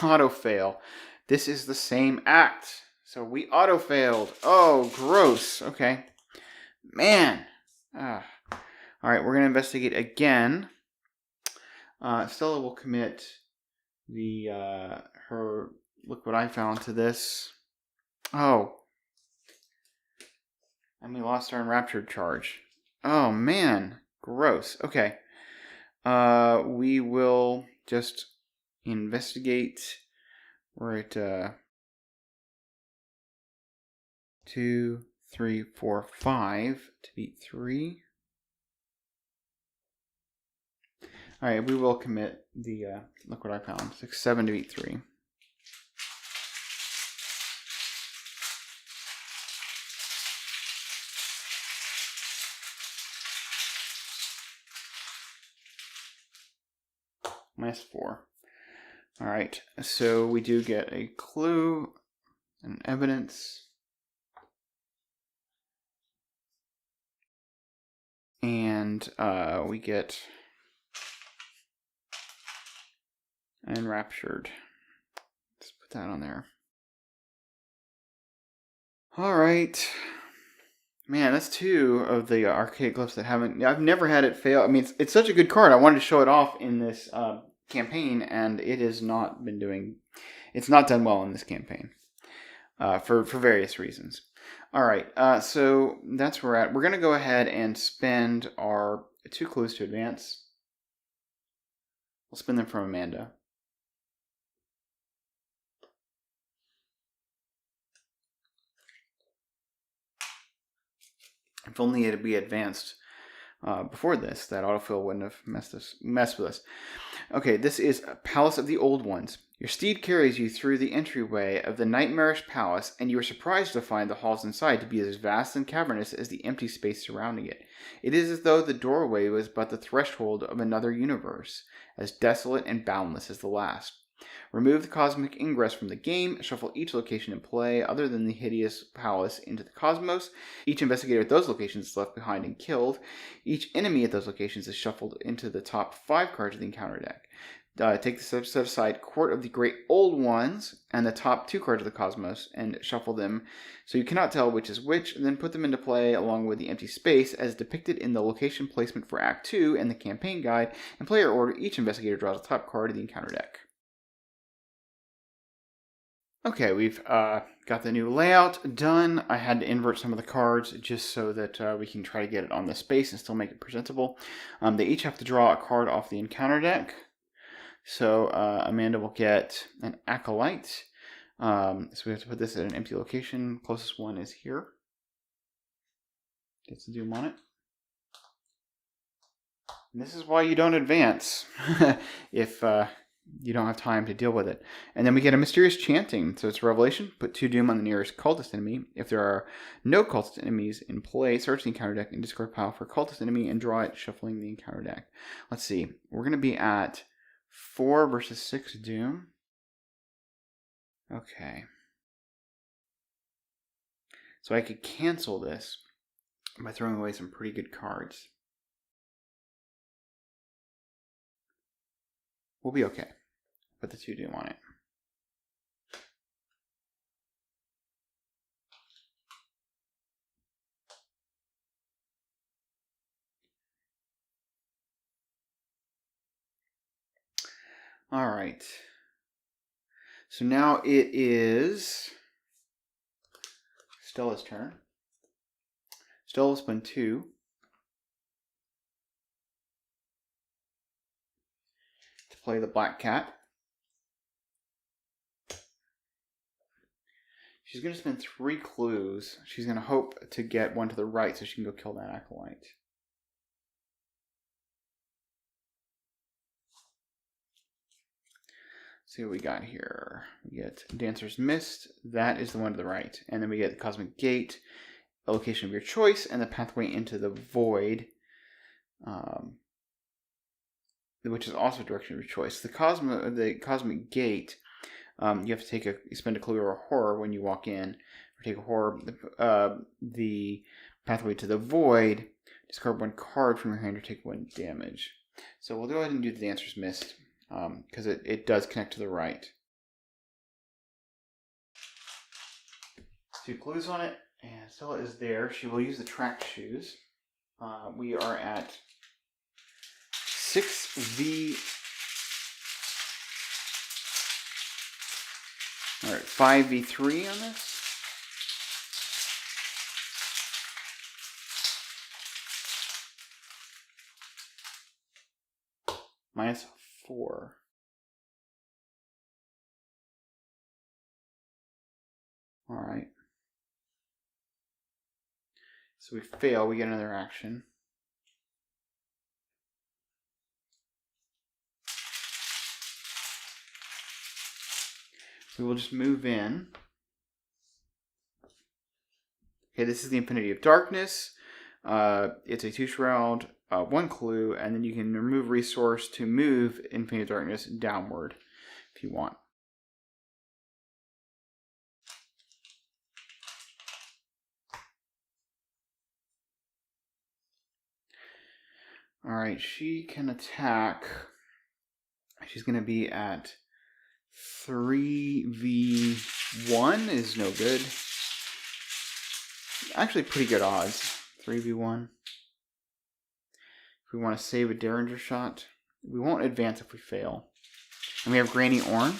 Auto fail. This is the same act. So we auto failed. Oh, gross. Okay. Man. All right, we're going to investigate again. Stella will commit the her look what I found to this. Oh. And we lost our enraptured charge. Oh, man. Gross. Okay. We will just investigate. We're at 2, 3, 4, 5 to beat 3. All right, we will commit the look what I found. 6, 7 to beat 3. -4. All right, so we do get a clue and evidence. And we get enraptured. Let's put that on there. All right. Man, that's 2 of the archaic glyphs that haven't... I've never had it fail. I mean, it's such a good card. I wanted to show it off in this campaign, and it has not been doing... It's not done well in this campaign for various reasons. All right, so that's where we're at. We're going to go ahead and spend our 2 clues to advance. We'll spend them from Amanda. If only it had been advanced before this, that autofill wouldn't have messed with us. Okay, this is Palace of the Old Ones. Your steed carries you through the entryway of the nightmarish palace, and you are surprised to find the halls inside to be as vast and cavernous as the empty space surrounding it. It is as though the doorway was but the threshold of another universe, as desolate and boundless as the last. Remove the cosmic ingress from the game, shuffle each location in play other than the hideous palace into the cosmos. Each investigator at those locations is left behind and killed. Each enemy at those locations is shuffled into the top 5 cards of the encounter deck. Take the set aside Court of the Great Old Ones and the top 2 cards of the cosmos and shuffle them so you cannot tell which is which, and then put them into play along with the empty space as depicted in the location placement for Act 2 and the campaign guide. In player order, each investigator draws a top card of the encounter deck. Okay, we've got the new layout done. I had to invert some of the cards just so that we can try to get it on the space and still make it presentable. They each have to draw a card off the encounter deck. So Amanda will get an Acolyte. So we have to put this at an empty location. Closest one is here. Gets the Doom on it. And this is why you don't advance. If... you don't have time to deal with it. And then we get a Mysterious Chanting. So it's a Revelation. Put 2 Doom on the nearest cultist enemy. If there are no cultist enemies in play, search the encounter deck and discard pile for cultist enemy and draw it, shuffling the encounter deck. Let's see. We're going to be at 4 versus 6 Doom. Okay. So I could cancel this by throwing away some pretty good cards. We'll be okay. Put the 2 Doom on it. All right. So now it is Stella's turn. Stella will spend 2. To play the Black Cat. She's going to spend 3 clues. She's going to hope to get one to the right so she can go kill that Acolyte. See what we got here. We get Dancer's Mist. That is the one to the right. And then we get the Cosmic Gate. a location of your choice and the pathway into the void, which is also a direction of your choice. The cosmic gate, you have to spend a clue or a horror when you walk in, or take a horror. The pathway to the void, discard 1 card from your hand or take 1 damage. So we'll go ahead and do the Dancer's Mist, because it does connect to the right. 2 clues on it, and Stella is there. She will use the track shoes. We are at 6v. All right, 5v3 on this. -4. All right. So we fail, we get another action. We will just move in. Okay, this is the Infinity of Darkness. It's a 2 shroud, 1 clue, and then you can remove resource to move Infinity of Darkness downward if you want. Alright, she can attack. She's going to be at 3v1 is no good. Actually pretty good odds. 3v1. If we want to save a Derringer shot, we won't advance if we fail. And we have Granny Orn.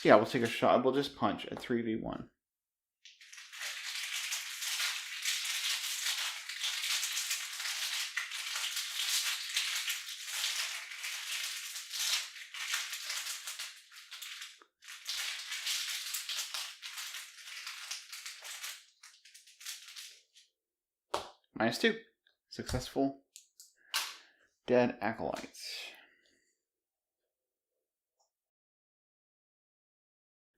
Yeah, we'll take a shot. We'll just punch at 3v1. -2. Successful. Dead Acolytes.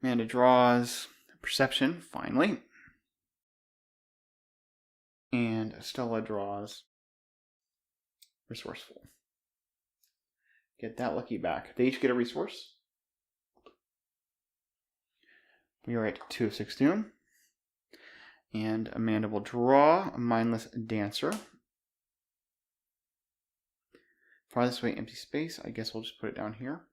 Amanda draws Perception, finally. And Stella draws Resourceful. Get that lucky back. They each get a resource. We are at 2 of 6 doom. And Amanda will draw a Mindless Dancer. Farthest away, empty space. I guess we'll just put it down here.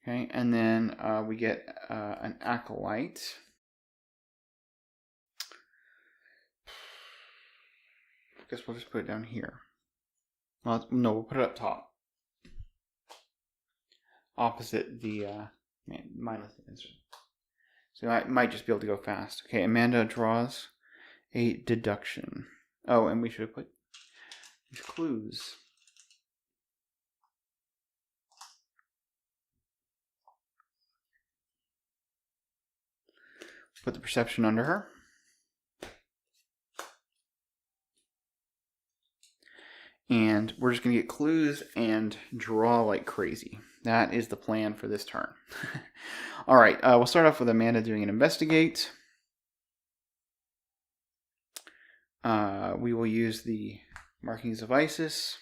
Okay, and then we get an Acolyte. I guess we'll just put it down here. Well, no, we'll put it up top. Opposite the Mindless Dancer. So I might just be able to go fast. Okay, Amanda draws a Deduction. Oh, and we should have put these clues. Put the Perception under her. And we're just going to get clues and draw like crazy. That is the plan for this turn. All right, we'll start off with Amanda doing an Investigate. We will use the Markings of Isis.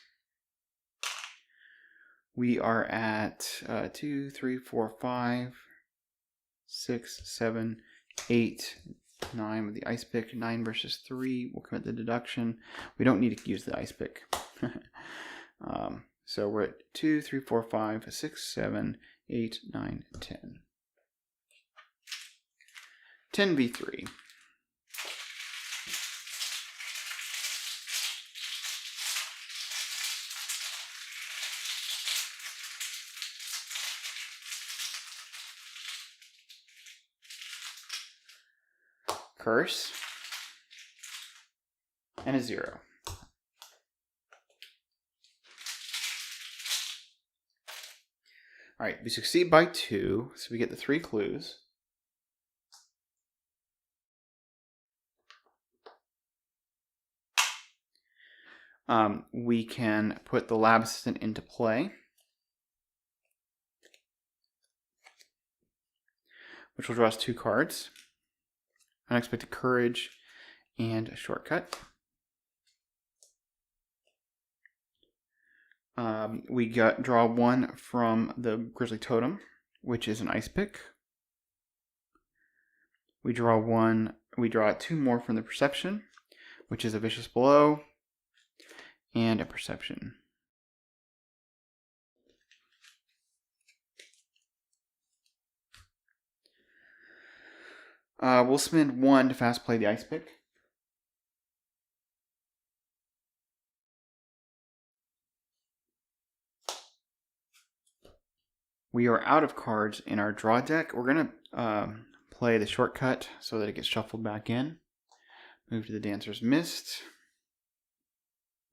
We are at 2, 3, 4, 5, 6, 7, 8, 9 with the Ice Pick. 9 versus 3. We'll commit the Deduction. We don't need to use the Ice Pick. So we're at 2, 3, 4, 5, 6, 7, 8, 9, 10. 10v3. Curse. And a 0. All right, we succeed by 2, so we get the 3 clues. We can put the Lab Assistant into play, which will draw us 2 cards. Unexpected Courage, and a shortcut. We draw 1 from the Grizzly Totem, which is an ice pick. We draw 2 more from the Perception, which is a Vicious Blow, and a Perception. We'll spend 1 to fast play the ice pick. We are out of cards in our draw deck. We're going to play the shortcut so that it gets shuffled back in. Move to the Dancer's Mist.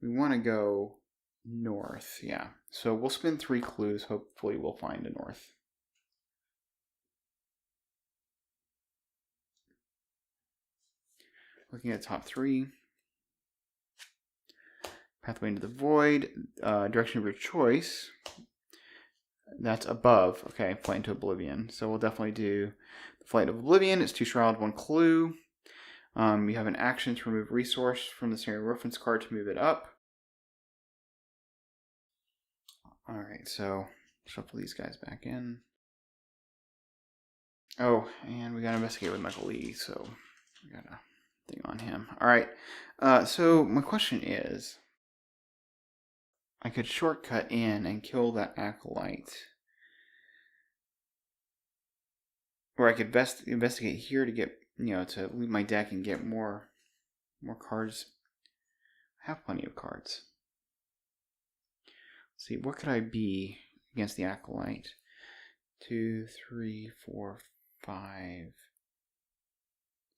We want to go north, yeah. So we'll spin 3 clues. Hopefully we'll find a north. Looking at top 3. Pathway into the Void. Direction of your choice. That's above. Okay, Flight into Oblivion. So we'll definitely do the Flight of Oblivion. It's 2 Shroud, 1 Clue. You have an action to remove resource from the scenario reference card to move it up. Alright, so shuffle these guys back in. Oh, and we gotta investigate with Michael Lee, so we got a thing on him. Alright, so my question is, I could shortcut in and kill that Acolyte. Or I could investigate here to get, to leave my deck and get more cards. I have plenty of cards. Let's see, what could I be against the Acolyte? 2, 3, 4, 5,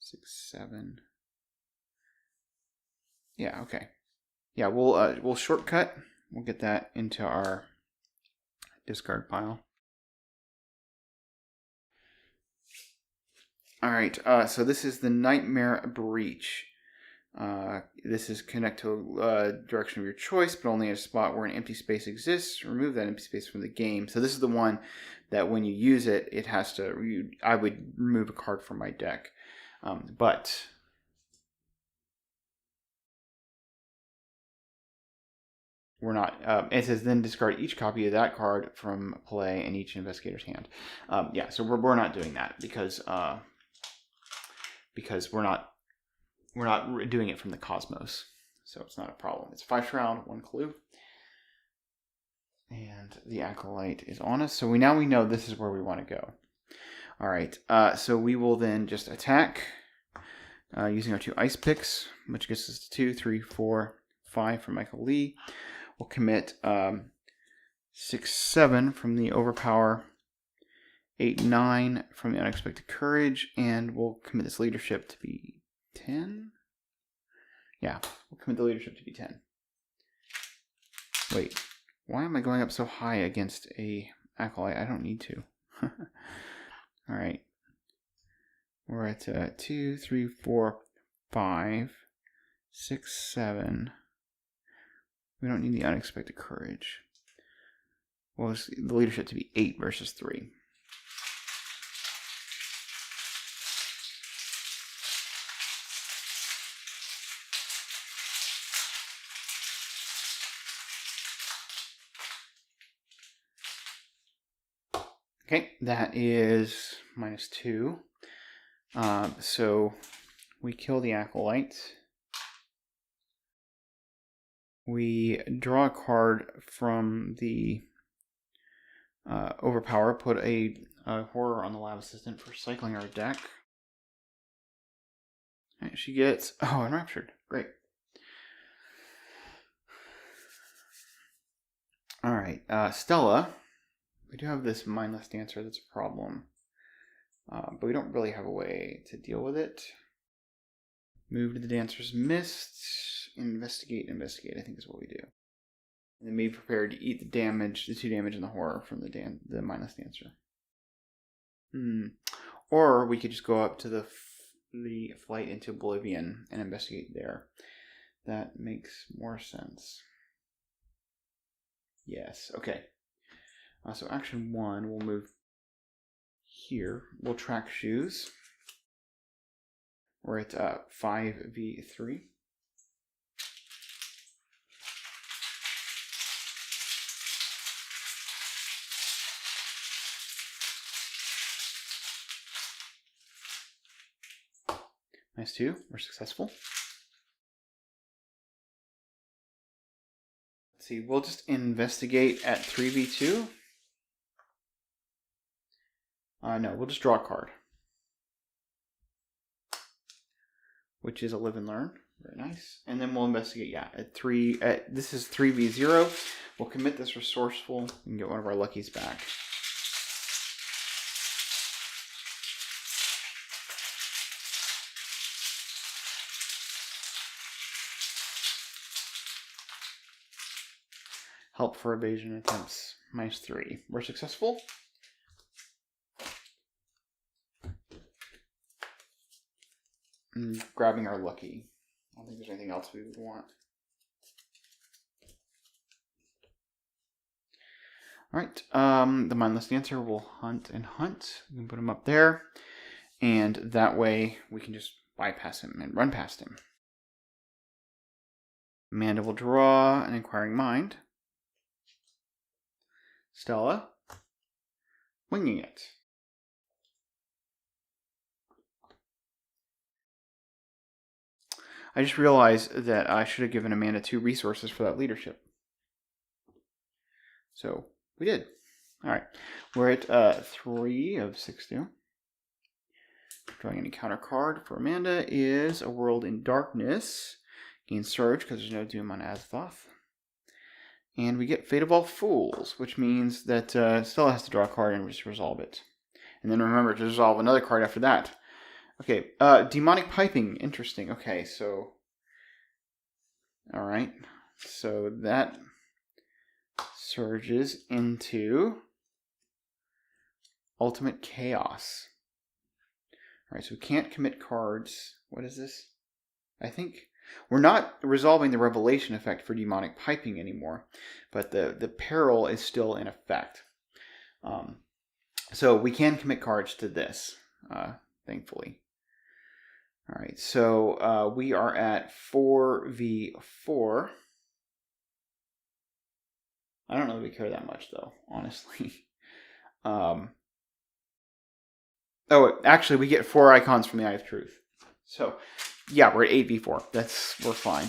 6, 7. Yeah, okay. Yeah, we'll shortcut. We'll get that into our discard pile. Alright, so this is the Nightmare Breach. This is connect to a direction of your choice, but only in a spot where an empty space exists. Remove that empty space from the game. So this is the one that when you use it, it has to. I would remove a card from my deck, but we're not. It says then discard each copy of that card from play in each investigator's hand. Yeah, so we're not doing that because we're not doing it from the Cosmos, so it's not a problem. It's 5 Shroud, 1 Clue, and the Acolyte is on us. So we know this is where we want to go. All right, so we will then just attack using our 2 ice picks, which gets us to 2, 3, 4, 5 from Michael Lee. We'll commit 6, 7 from the Overpower, 8, 9 from the Unexpected Courage, and we'll commit this leadership to be 10? Yeah, we'll commit the leadership to be 10. Wait, why am I going up so high against a Acolyte? I don't need to. Alright. We're at 2, 3, 4, 5, 6, 7. We don't need the Unexpected Courage. Well, the leadership to be 8 versus 3. Okay, that is -2. So we kill the Acolyte. We draw a card from the Overpower, put a Horror on the Lab Assistant for cycling our deck. Right, she gets, Enraptured. Great. Alright, Stella. We do have this Mindless Dancer that's a problem. But we don't really have a way to deal with it. Move to the Dancer's Mist. Investigate, I think is what we do. And then be prepared to eat the damage, the 2 damage and the Horror from the Mindless Dancer. Or we could just go up to the Flight into Oblivion and investigate there. That makes more sense. Yes, okay. So action 1, we'll move here. We'll track shoes. We're at 5v3. Nice 2. We're successful. Let's see. We'll just investigate at 3v2. No, we'll just draw a card, which is a live and learn. Very nice. And then we'll investigate. Yeah, at 3. This is 3v0. We'll commit this resourceful and get one of our luckies back. Help for evasion attempts, -3. We're successful. And grabbing our lucky. I don't think there's anything else we would want. All right, the mindless dancer will hunt and hunt. We can put him up there, and that way we can just bypass him and run past him. Amanda will draw an inquiring mind. Stella, winging it. I just realized that I should have given Amanda 2 resources for that leadership. So we did. All right, we're at 3 of 6-2. Drawing an encounter card for Amanda is A World in Darkness. Gain Surge because there's no Doom on Azathoth. And we get Fate of All Fools, which means that Stella has to draw a card and just resolve it. And then remember to resolve another card after that. Okay, Demonic Piping, interesting. Okay, so, all right, so that surges into Ultimate Chaos. All right, so we can't commit cards. What is this? I think we're not resolving the Revelation effect for Demonic Piping anymore, but the peril is still in effect. So we can commit cards to this, thankfully. All right, so we are at 4v4. I don't know if we care that much, though, honestly. Oh, actually, we get 4 icons from the Eye of Truth. So, yeah, we're at 8v4. We're fine.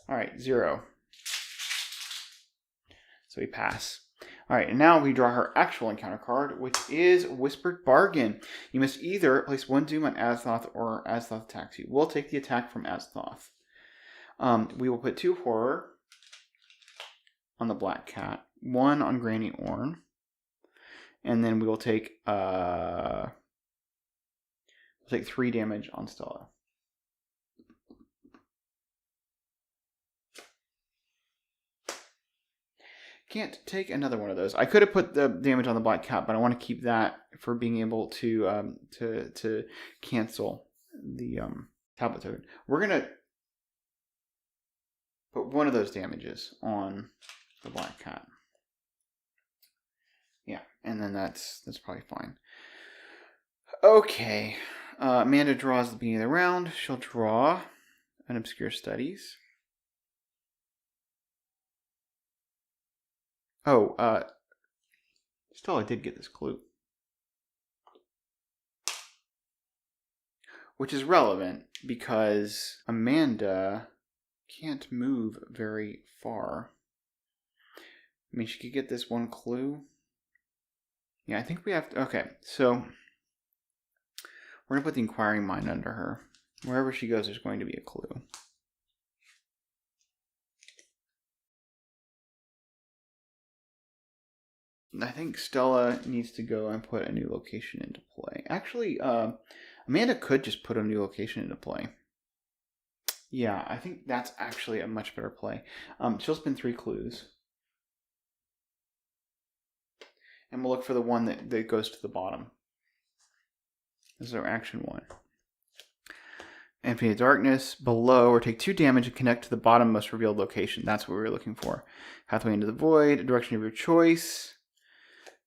All right, 0. So we pass. All right, and now we draw her actual encounter card, which is Whispered Bargain. You must either place 1 Doom on Azathoth or Azathoth attacks you. We'll take the attack from Azathoth. We will put 2 Horror on the Black Cat, 1 on Granny Orn, and then we will take 3 damage on Stella. Can't take another one of those. I could have put the damage on the Black Cat, but I want to keep that for being able to cancel the tablet token. We're gonna put 1 of those damages on the Black Cat. Yeah, and then that's probably fine. Okay, Amanda draws at the beginning of the round. She'll draw an Obscure Studies. Oh, Stella did get this clue. Which is relevant because Amanda can't move very far. I mean, she could get this 1 clue. Yeah, I think we have to... Okay, so we're going to put the Inquiring Mind under her. Wherever she goes, there's going to be a clue. I think Stella needs to go and put a new location into play. Actually, Amanda could just put a new location into play. Yeah, I think that's actually a much better play. She'll spend 3 clues. And we'll look for the one that goes to the bottom. This is our action 1. Infinite Darkness below, or take 2 damage and connect to the bottom most revealed location. That's what we were looking for. Pathway into the Void, a direction of your choice.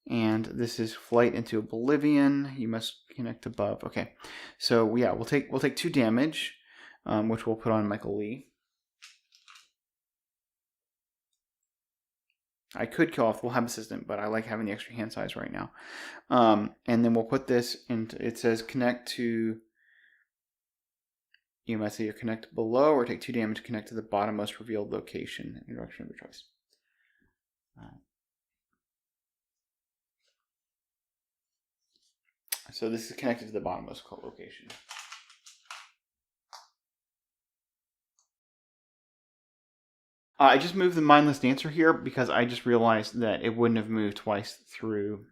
And this is Flight into Oblivion. You must connect above. Okay, so yeah, we'll take 2 damage, which we'll put on Michael Lee. I could kill off. We'll have Assistant, but I like having the extra hand size right now. And then we'll put this into. It says connect to. You must either connect below or take 2 damage to connect to the bottommost revealed location in direction of your choice. So this is connected to the bottommost location. I just moved the Mindless Dancer here because I just realized that it wouldn't have moved twice through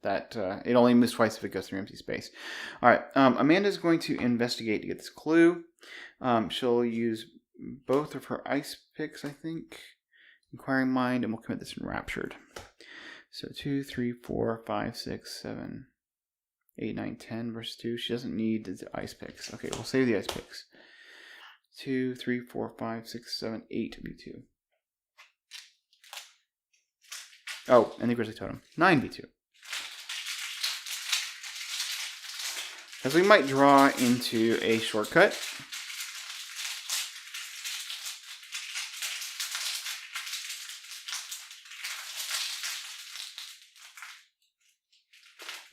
it only moves twice if it goes through empty space. All right, Amanda's going to investigate to get this clue. She'll use both of her ice picks, I think. Inquiring Mind, and we'll commit this Enraptured. So 2, 3, 4, 5, 6, 7, 8, 9, 10 versus 2. She doesn't need the ice picks. Okay, we'll save the ice picks. 2, 3, 4, 5, 6, 7, 8 V2. Oh, and the Grizzly Totem. 9 V2. Because we might draw into a shortcut.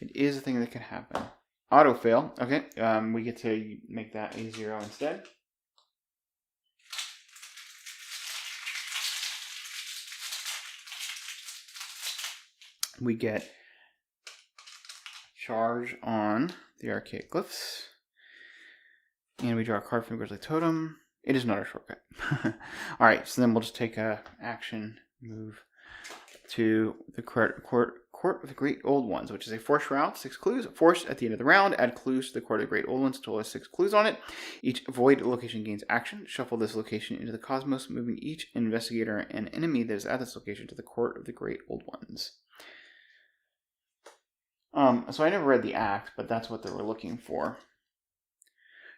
It is a thing that can happen. Auto fail. Okay, we get to make that a 0 instead. We get charge on the Archaic Glyphs. And we draw a card from the Grizzly Totem. It is not our shortcut. Alright, so then we'll just take a action, move to the Court of the Great Old Ones, which is a force route, 6 clues. Force at the end of the round, add clues to the Court of the Great Old Ones until there's 6 clues on it. Each void location gains action. Shuffle this location into the cosmos, moving each investigator and enemy that is at this location to the Court of the Great Old Ones. So I never read the act, but that's what they were looking for.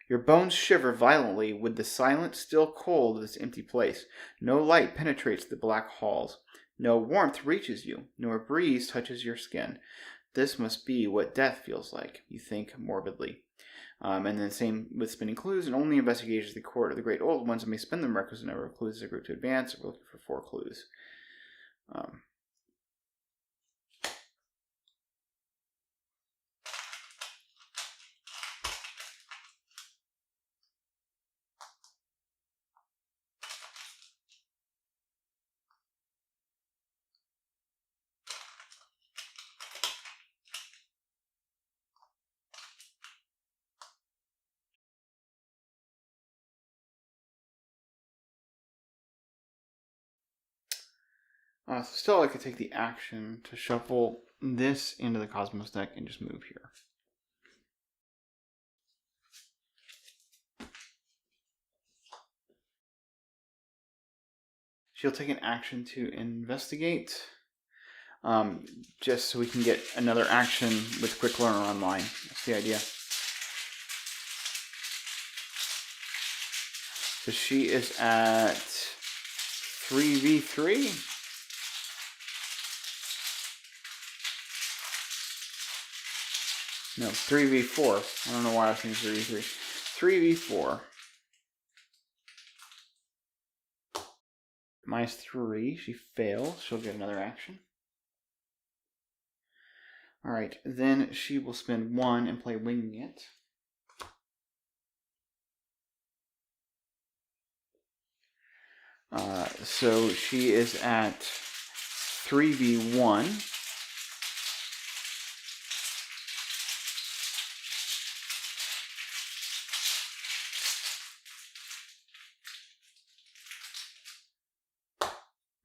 Your bones shiver violently with the silent, still cold of this empty place. No light penetrates the black halls. No warmth reaches you, nor a breeze touches your skin. This must be what death feels like, you think morbidly. And then same with spinning clues, and only investigators of the Court of the Great Old Ones may spin the requisite number of clues as a group to advance. We're looking for 4 clues. So still I could take the action to shuffle this into the Cosmos deck and just move here. She'll take an action to investigate, just so we can get another action with Quick Learner online. That's the idea. So she is at 3v3. No, 3v4. I don't know why I was thinking 3v3. 3v4. Minus 3. She fails. She'll get another action. Alright, then she will spend 1 and play Winging It. So she is at 3v1.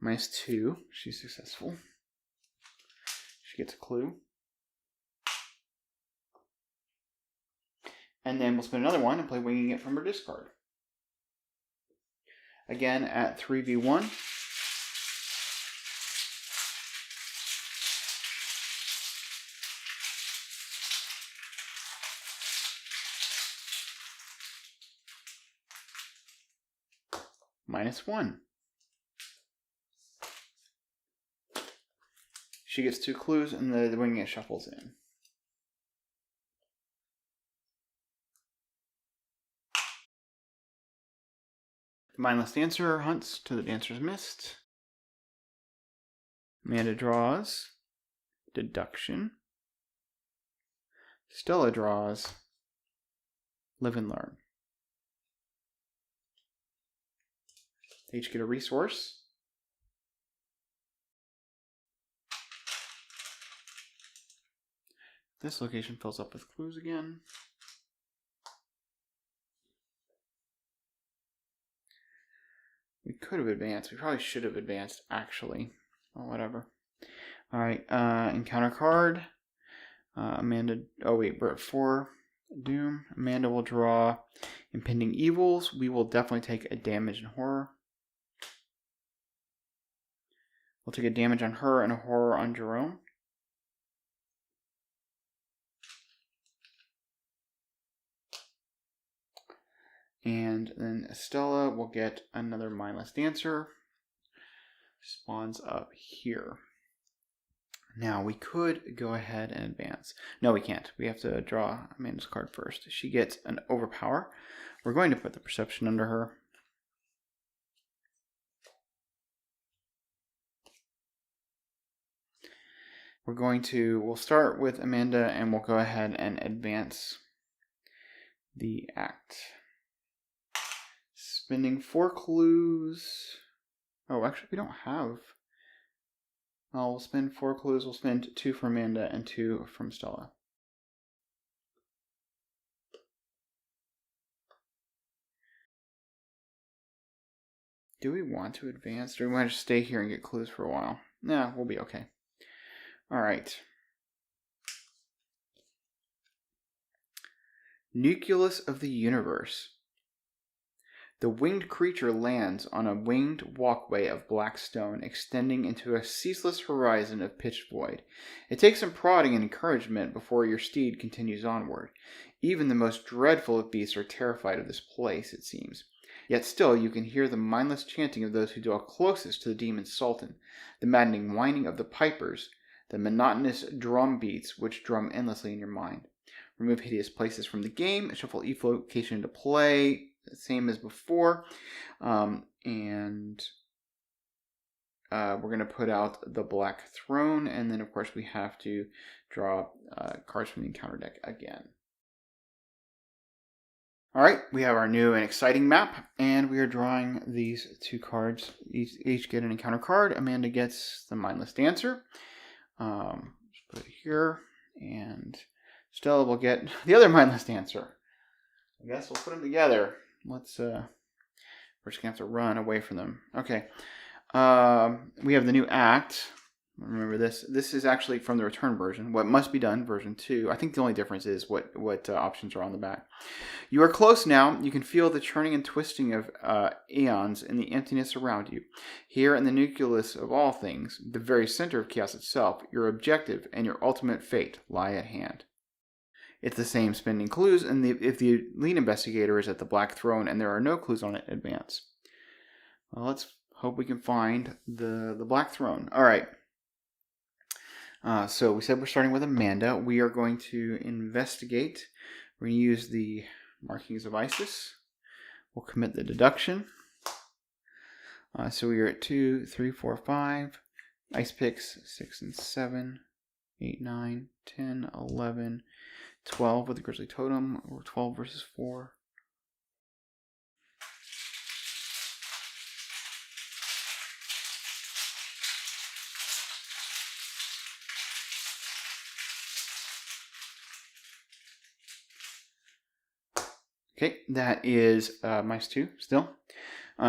Minus 2. She's successful. She gets a clue. And then we'll spend another 1 and play Winging It from her discard. Again at 3v1. -1. She gets 2 clues, and the winging it shuffles in. The mindless dancer hunts to the dancer's missed. Amanda draws deduction. Stella draws live and learn. They each get a resource. This location fills up with clues again. We could have advanced. We probably should have advanced, actually. Or whatever. Alright, encounter card. Amanda, oh wait, we're at 4 doom. Amanda will draw impending evils. We will definitely take a damage in horror. We'll take a damage on her and a horror on Jerome. And then Stella will get another mindless dancer. Spawns up here. Now we could go ahead and advance. No, we can't. We have to draw Amanda's card first. She gets an overpower. We're going to put the perception under her. We'll start with Amanda and we'll go ahead and advance the act. Spending 4 clues. Oh, actually, we don't have. Oh, we'll spend 4 clues. We'll spend 2 from Amanda and 2 from Stella. Do we want to advance? Or do we want to just stay here and get clues for a while? Nah, we'll be okay. Alright. Nucleus of the universe. The winged creature lands on a winged walkway of black stone, extending into a ceaseless horizon of pitched void. It takes some prodding and encouragement before your steed continues onward. Even the most dreadful of beasts are terrified of this place, it seems. Yet still you can hear the mindless chanting of those who dwell closest to the demon sultan, the maddening whining of the pipers, the monotonous drum beats which drum endlessly in your mind. Remove hideous places from the game, shuffle each location into play, same as before, and we're going to put out the Black Throne, and then of course we have to draw cards from the encounter deck again. Alright, we have our new and exciting map, and we are drawing these 2 cards. Each get an encounter card. Amanda gets the Mindless Dancer. Just put it here, and Stella will get the other Mindless Dancer. I guess we'll put them together. We're just gonna have to run away from them. Okay. We have the new act. Remember this. This is actually from the return version. What must be done, version 2. I think the only difference is what options are on the back. You are close now. You can feel the churning and twisting of eons in the emptiness around you. Here in the nucleus of all things, the very center of chaos itself, your objective and your ultimate fate lie at hand. It's the same spending clues, and if the lead investigator is at the Black Throne and there are no clues on it, advance. Well, let's hope we can find the Black Throne. All right. So we said we're starting with Amanda. We are going to investigate. We're going to use the markings of Isis. We'll commit the deduction. So we are at 2, 3, 4, 5. Ice picks 6 and 7, 8, 9, 10, 11. 12 with the Grizzly Totem, or 12 versus 4. Okay, that is minus 2 still.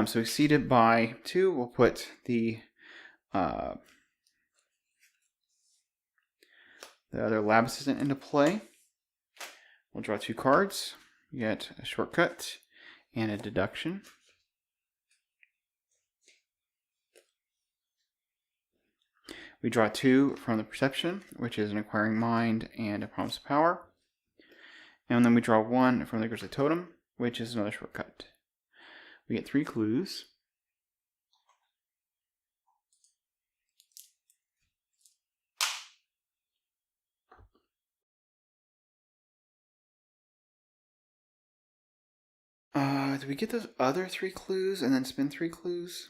So exceeded by 2, we'll put the other lab assistant into play. We'll draw 2 cards. You get a shortcut and a deduction. We draw 2 from the perception, which is an acquiring mind and a promise of power. And then we draw 1 from the Grizzly Totem, which is another shortcut. We get 3 clues. Do we get those other 3 clues and then spin 3 clues?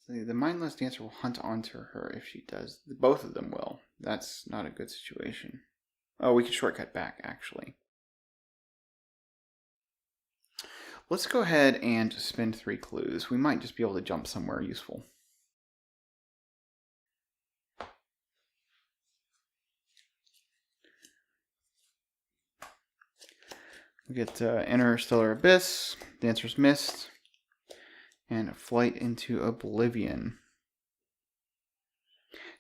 The mindless dancer will hunt onto her if she does. Both of them will. That's not a good situation. Oh, we can shortcut back, actually. Let's go ahead and spin 3 clues. We might just be able to jump somewhere useful. We get Interstellar Abyss, Dancer's Mist, and Flight into Oblivion.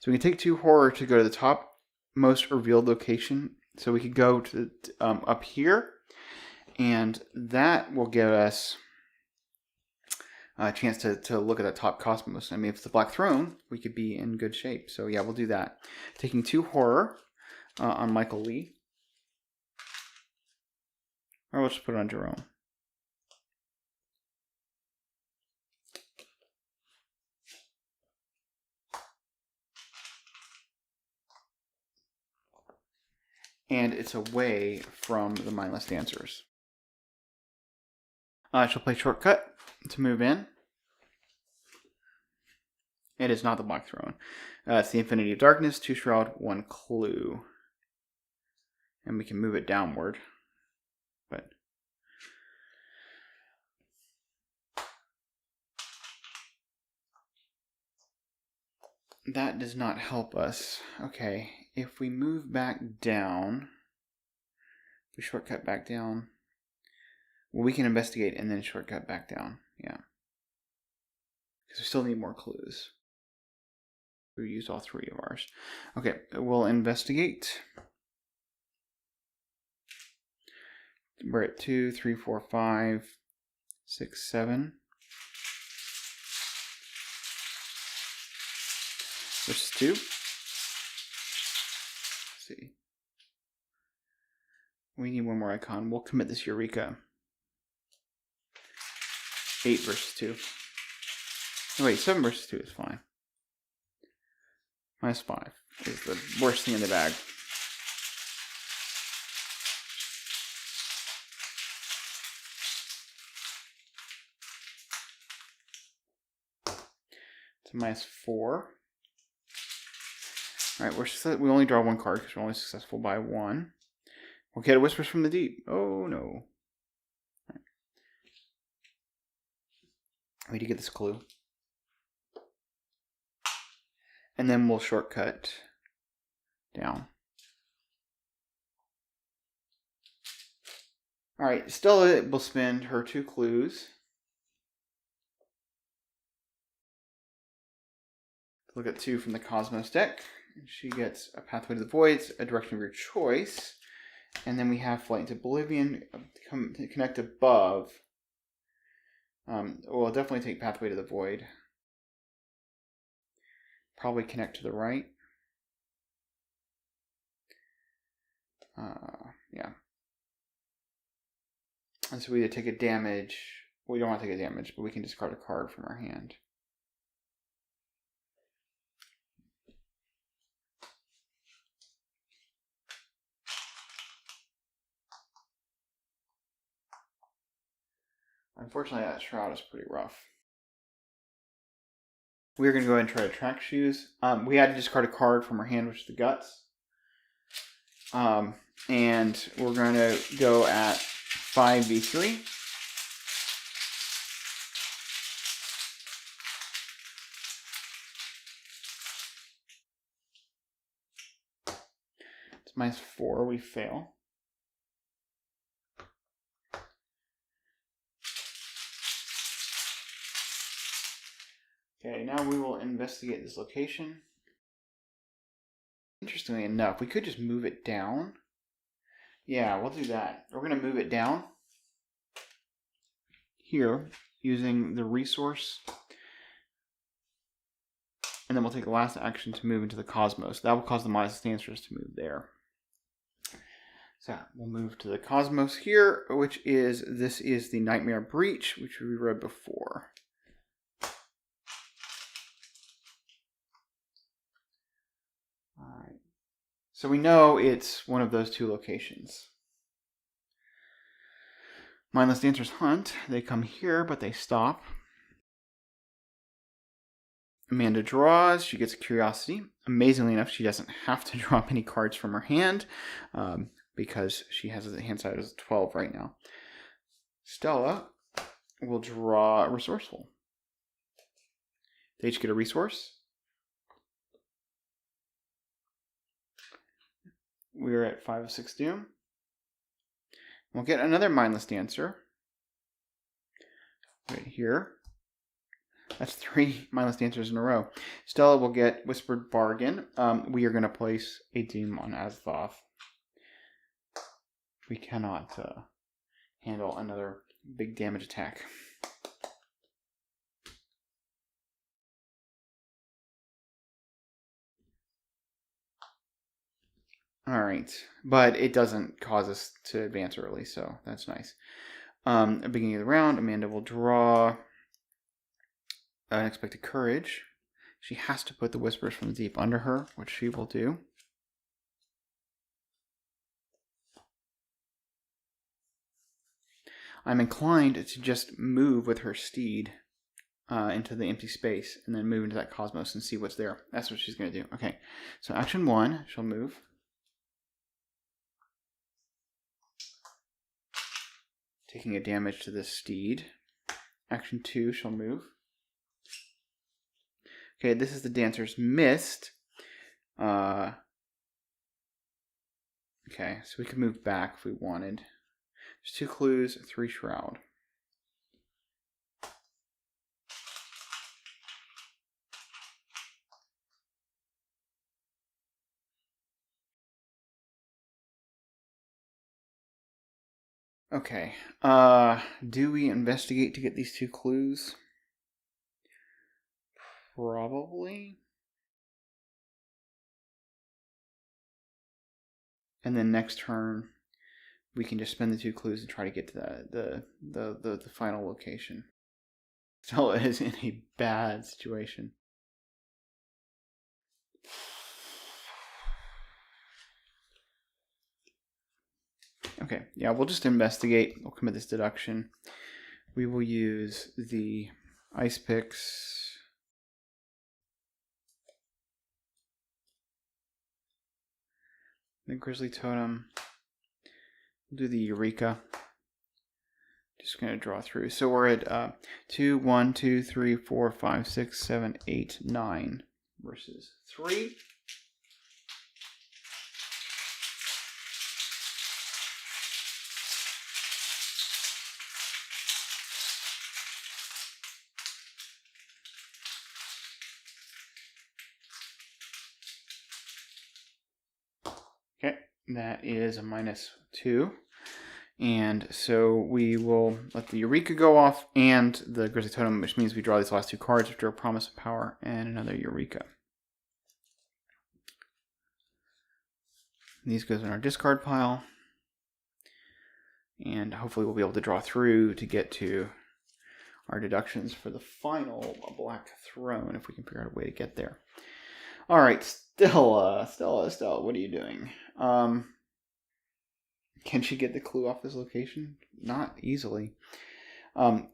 So we can take 2 horror to go to the top most revealed location. So we could go to up here, and that will give us a chance to look at that top cosmos. I mean, if it's the Black Throne, we could be in good shape. So yeah, we'll do that. Taking 2 horror on Michael Lee. Or we'll just put it on Jerome. And it's away from the mindless dancers. She'll play shortcut to move in. It is not the Black Throne. It's the Infinity of Darkness, 2 Shroud, 1 Clue. And we can move it downward. But that does not help us. Okay, if we move back down, we shortcut back down. Well, we can investigate and then shortcut back down. Yeah. Because we still need more clues. We used all 3 of ours. Okay, we'll investigate. We're at 2, 3, 4, 5, 6, 7. Versus 2. Let's see. We need 1 more icon. We'll commit this Eureka. 8 versus 2. Oh, wait, 7 versus 2 is fine. -5 is the worst thing in the bag. It's -4. Alright, we only draw 1 card because we're only successful by 1. We'll get a Whispers from the Deep. Oh no. Right. We need to get this clue. And then we'll shortcut down. Alright, Stella will spend her 2 clues. Look at 2 from the Cosmos deck. She gets a Pathway to the Voids, a direction of your choice. And then we have Flight into Oblivion, connect above. We'll definitely take Pathway to the Void. Probably connect to the right. Yeah. And so we either take a damage. We don't want to take a damage, but we can discard a card from our hand. Unfortunately, that Shroud is pretty rough. We're going to go ahead and try to track shoes. We had to discard a card from our hand, which is the Guts. And we're going to go at 5v3. It's -4, we fail. Okay, now we will investigate this location. Interestingly enough, we could just move it down. Yeah, we'll do that. We're going to move it down here using the resource. And then we'll take the last action to move into the Cosmos. That will cause the mindless dancers to move there. So we'll move to the Cosmos here, this is the Nightmare Breach, which we read before. Alright. So we know it's one of those 2 locations. Mindless Dancers hunt. They come here, but they stop. Amanda draws. She gets a curiosity. Amazingly enough, she doesn't have to draw any cards from her hand because she has a hand size of 12 right now. Stella will draw Resourceful. They each get a resource. We're at 5 of 6 doom. We'll get another Mindless Dancer right here. That's 3 Mindless Dancers in a row. Stella will get Whispered Bargain. We are going to place a Doom on Azthoth. We cannot handle another big damage attack. Alright, but it doesn't cause us to advance early, so that's nice. At the beginning of the round, Amanda will draw Unexpected Courage. She has to put the Whispers from the Deep under her, which she will do. I'm inclined to just move with her steed into the empty space and then move into that cosmos and see what's there. That's what she's going to do. Okay, so action 1, she'll move. Taking a damage to this steed. Action 2, she'll move. Okay, this is the Dancer's Mist. Okay, so we can move back if we wanted. There's 2 clues, 3 Shroud. Okay, do we investigate to get these 2 clues? Probably. And then next turn, we can just spend the 2 clues and try to get to the final location. Stella is in a bad situation. Okay, yeah, we'll just investigate. We'll commit this deduction. We will use the ice picks. The Grizzly Totem. We'll do the Eureka. Just going to draw through. So we're at 2, 1, 2, 3, 4, 5, 6, 7, 8, 9 versus 3. Okay, that is a -2. And so we will let the Eureka go off and the Grizzly Totem, which means we draw these last 2 cards, which are Promise of Power and another Eureka. These goes in our discard pile. And hopefully we'll be able to draw through to get to our deductions for the final Black Throne, if we can figure out a way to get there. All right, Stella, what are you doing? Can she get the clue off this location? Not easily.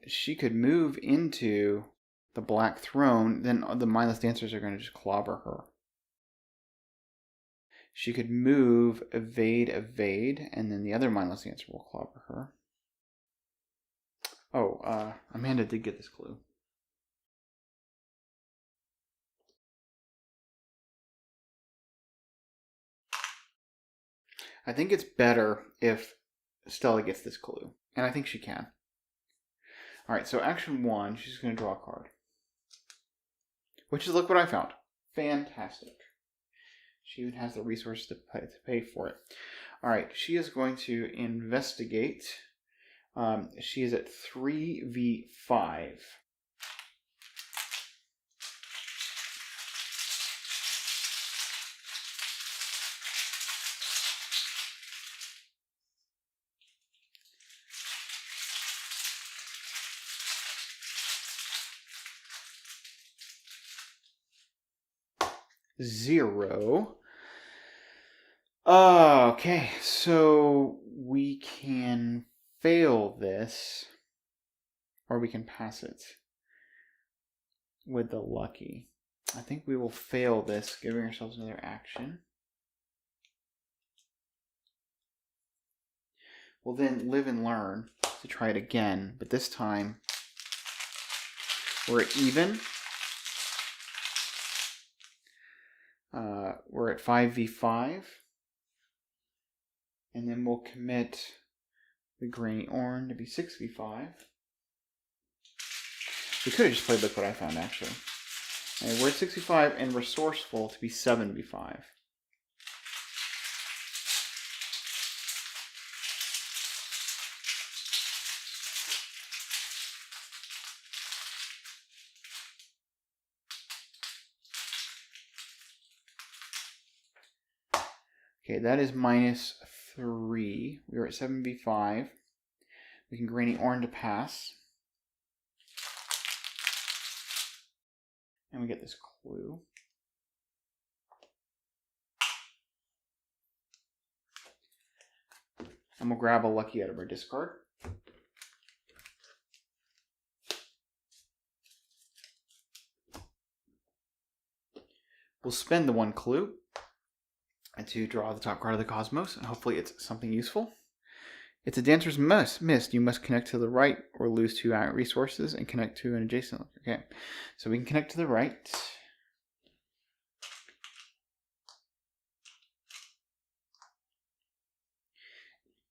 She could move into the Black Throne, then the Mindless Dancers are going to just clobber her. She could move, evade, and then the other Mindless Dancer will clobber her. Oh, Amanda did get this clue. I think it's better if Stella gets this clue. And I think she can. Alright, so action 1, she's going to draw a card. Which is, look what I found. Fantastic. She even has the resources to pay for it. Alright, she is going to investigate. She is at 3v5. Zero. Okay, so we can fail this, or we can pass it with the lucky. I think we will fail this, giving ourselves another action. We'll then live and learn to try it again, but this time we're at even. We're at 5v5. And then we'll commit the grainy orange to be 6v5. We could have just played Look What I Found, actually. And we're at 6v5 and resourceful to be 7v5. Okay, that is -3. We were at 7v5. We can grainy orange to pass. And we get this clue. And we'll grab a lucky out of our discard. We'll spend the 1 clue to draw the top card of the Cosmos, and hopefully it's something useful. It's a Dancer's Mist. You must connect to the right or lose 2 resources and connect to an adjacent. Okay, so we can connect to the right.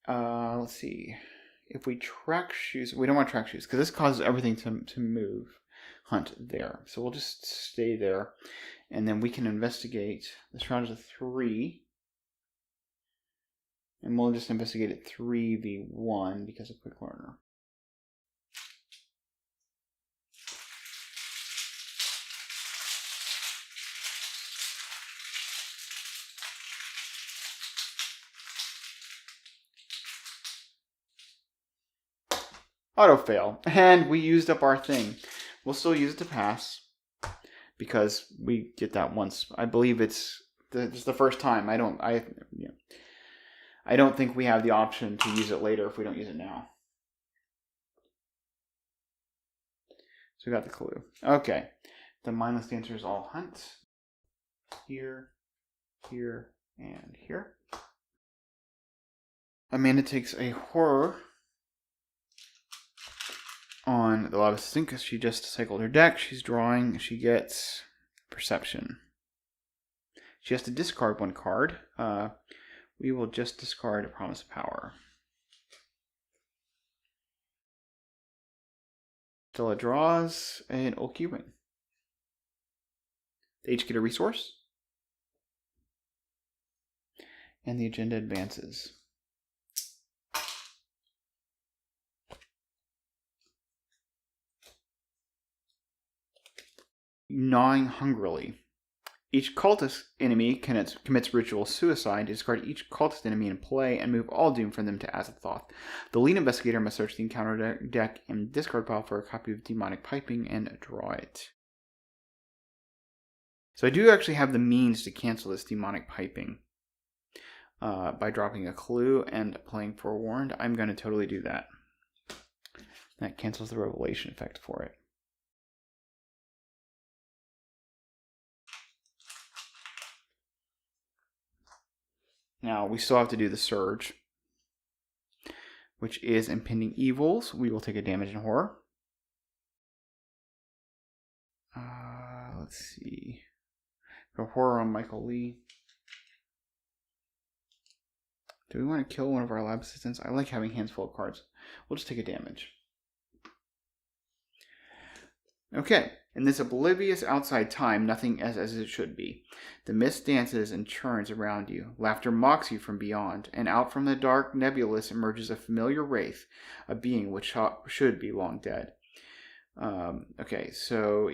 Let's see. If we track shoes, we don't want to track shoes because this causes everything to move. Hunt there. So we'll just stay there. And then we can investigate. This round is a 3. And we'll just investigate it 3v1 because of Quick Learner. Auto fail. And we used up our thing. We'll still use it to pass because we get that once. I believe it's the first time. I don't think we have the option to use it later if we don't use it now. So we got the clue. Okay. The mindless dancers all hunt. Here, here, and here. Amanda takes a horror on the lava assistant because she just cycled her deck. She's drawing. She gets perception. She has to discard 1 card. We will just discard a Promise of Power. Stella draws an Oki ring. They each get a resource. And the agenda advances. Gnawing hungrily. Each cultist enemy commits ritual suicide. Discard each cultist enemy in play and move all doom from them to Azathoth. The lead investigator must search the encounter deck and discard pile for a copy of Demonic Piping and draw it. So I do actually have the means to cancel this Demonic Piping by dropping a clue and playing Forewarned. I'm going to totally do that. That cancels the Revelation effect for it. Now, we still have to do the Surge, which is Impending Evils. We will take a damage in horror. Let's see. Go horror on Michael Lee. Do we want to kill one of our lab assistants? I like having hands full of cards. We'll just take a damage. Okay. In this oblivious outside time, nothing as it should be. The mist dances and churns around you. Laughter mocks you from beyond, and out from the dark nebulous emerges a familiar wraith, a being which should be long dead. Okay, so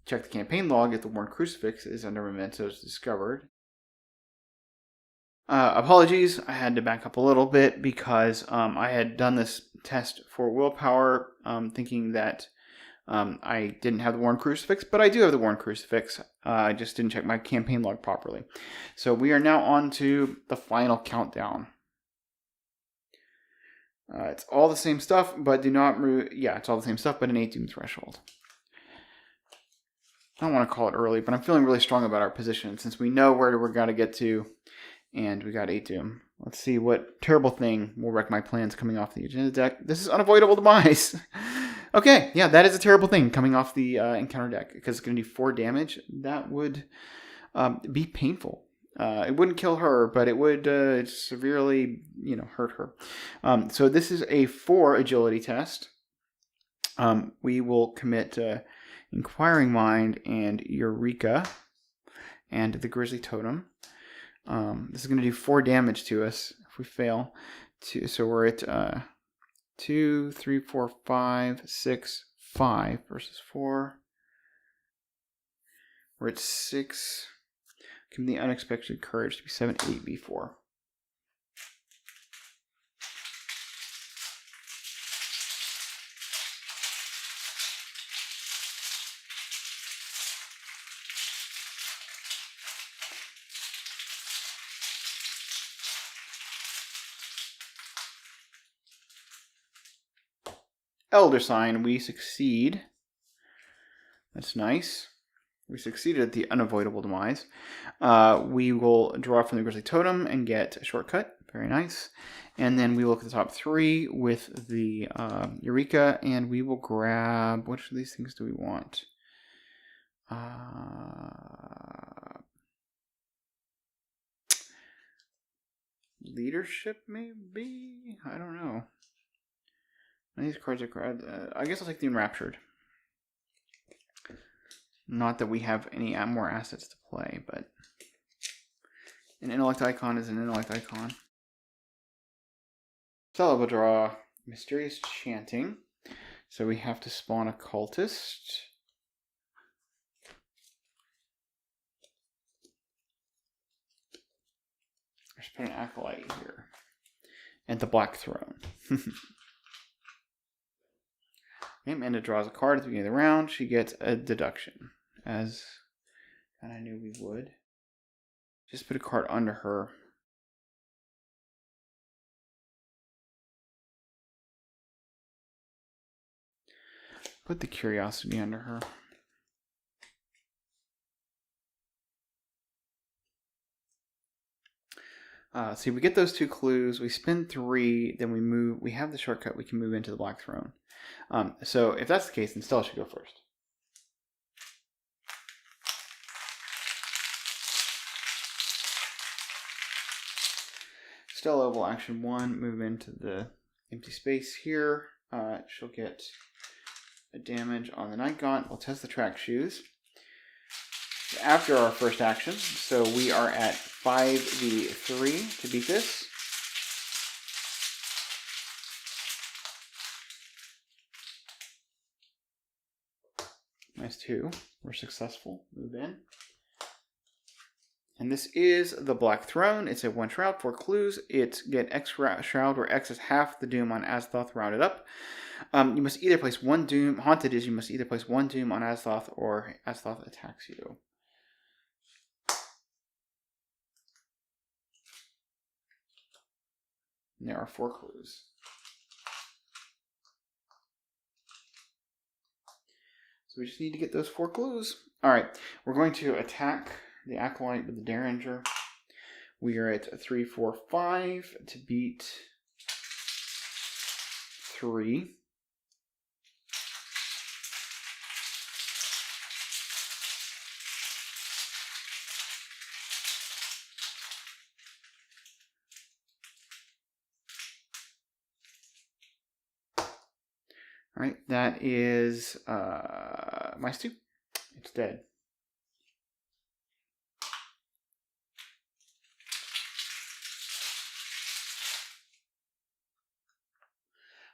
check the campaign log if the worn crucifix is under mementos discovered. Apologies, I had to back up a little bit because I had done this test for willpower thinking that I didn't have the worn crucifix, but I do have the worn crucifix. I just didn't check my campaign log properly. So we are now on to the final countdown. It's all the same stuff, but do not remove... Yeah, it's all the same stuff, but an 8 doom threshold. I don't want to call it early, but I'm feeling really strong about our position since we know where we're going to get to, and we got 8 doom. Let's see what terrible thing will wreck my plans coming off the agenda deck. This is unavoidable demise. Okay, yeah, that is a terrible thing coming off the encounter deck because it's going to do 4 damage. That would be painful. It wouldn't kill her, but it would severely, hurt her. So this is a 4 agility test. We will commit Inquiring Mind and Eureka and the Grizzly Totem. This is going to do 4 damage to us if we fail. So we're at 2, 3, 4, 5, 6, 5 versus 4. We're at 6. Give me the unexpected courage to be 7, 8, B4. Elder Sign, we succeed. That's nice. We succeeded at the unavoidable demise. We will draw from the Grizzly Totem and get a shortcut. Very nice. And then we look at the top 3 with the Eureka, and we will grab... Which of these things do we want? Leadership, maybe? I don't know. These cards are... I guess I'll take the Enraptured. Not that we have any more assets to play, but... An Intellect Icon is an Intellect Icon. Stella will draw Mysterious Chanting. So we have to spawn a Cultist. Let's put an Acolyte here. And the Black Throne. Amanda draws a card at the beginning of the round. She gets a deduction, as kind of knew we would. Just put a card under her. Put the Curiosity under her. See, we get those 2 clues. We spend 3, then we move. We have the shortcut. We can move into the Black Throne. So if that's the case, then Stella should go first. Stella will action 1, move into the empty space here. She'll get a damage on the Night Gaunt. We'll test the Track Shoes after our first action. So we are at 5v3 to beat this. Nice 2. We're successful. Move in. And this is the Black Throne. It's a 1 shroud, 4 clues. It's get X shroud, where X is half the doom on Azathoth rounded up. You must either place 1 doom. Haunted is you must either place 1 doom on Azathoth or Azathoth attacks you. And there are 4 clues. So we just need to get those 4 clues. Alright, we're going to attack the Acolyte with the Derringer. We are at 3, 4, 5 to beat 3. Alright, that is my stew. It's dead.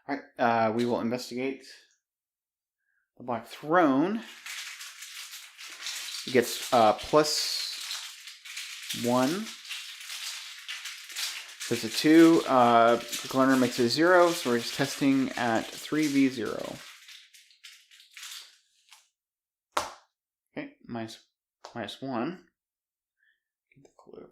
Alright, we will investigate the Black Throne. It gets +1. So it's a 2. Quick Learner makes it a 0, so we're just testing at 3v0. Okay, minus 1. Get the clue.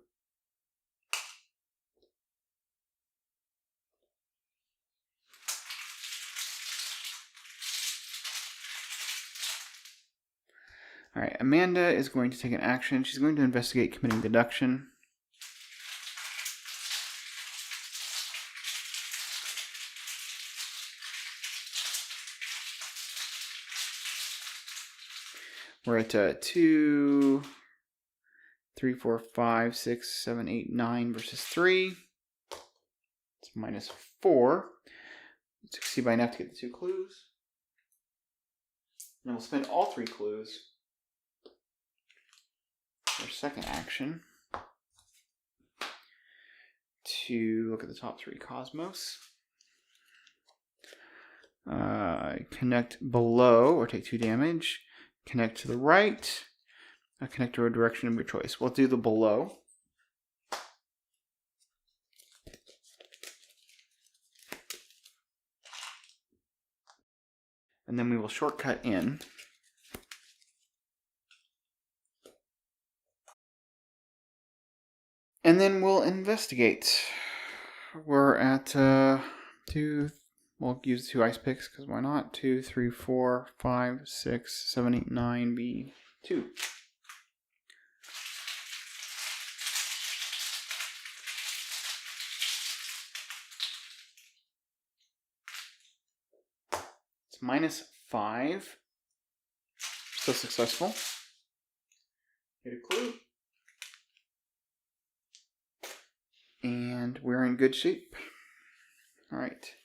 All right, Amanda is going to take an action. She's going to investigate committing deduction. We're at 2, 3, 4, 5, 6, 7, 8, 9 versus 3. It's -4. Succeed by enough to get the 2 clues. And we'll spend all 3 clues for second action to look at the top 3 Cosmos. Connect below or take 2 damage. Connect to the right. Connect to a direction of your choice. We'll do the below. And then we will shortcut in. And then we'll investigate. We're at 2. We'll use 2 ice picks because why not? 2, 3, 4, 5, 6, 7, 8, 9, B 2. It's -5. Still successful. Get a clue. And we're in good shape. All right.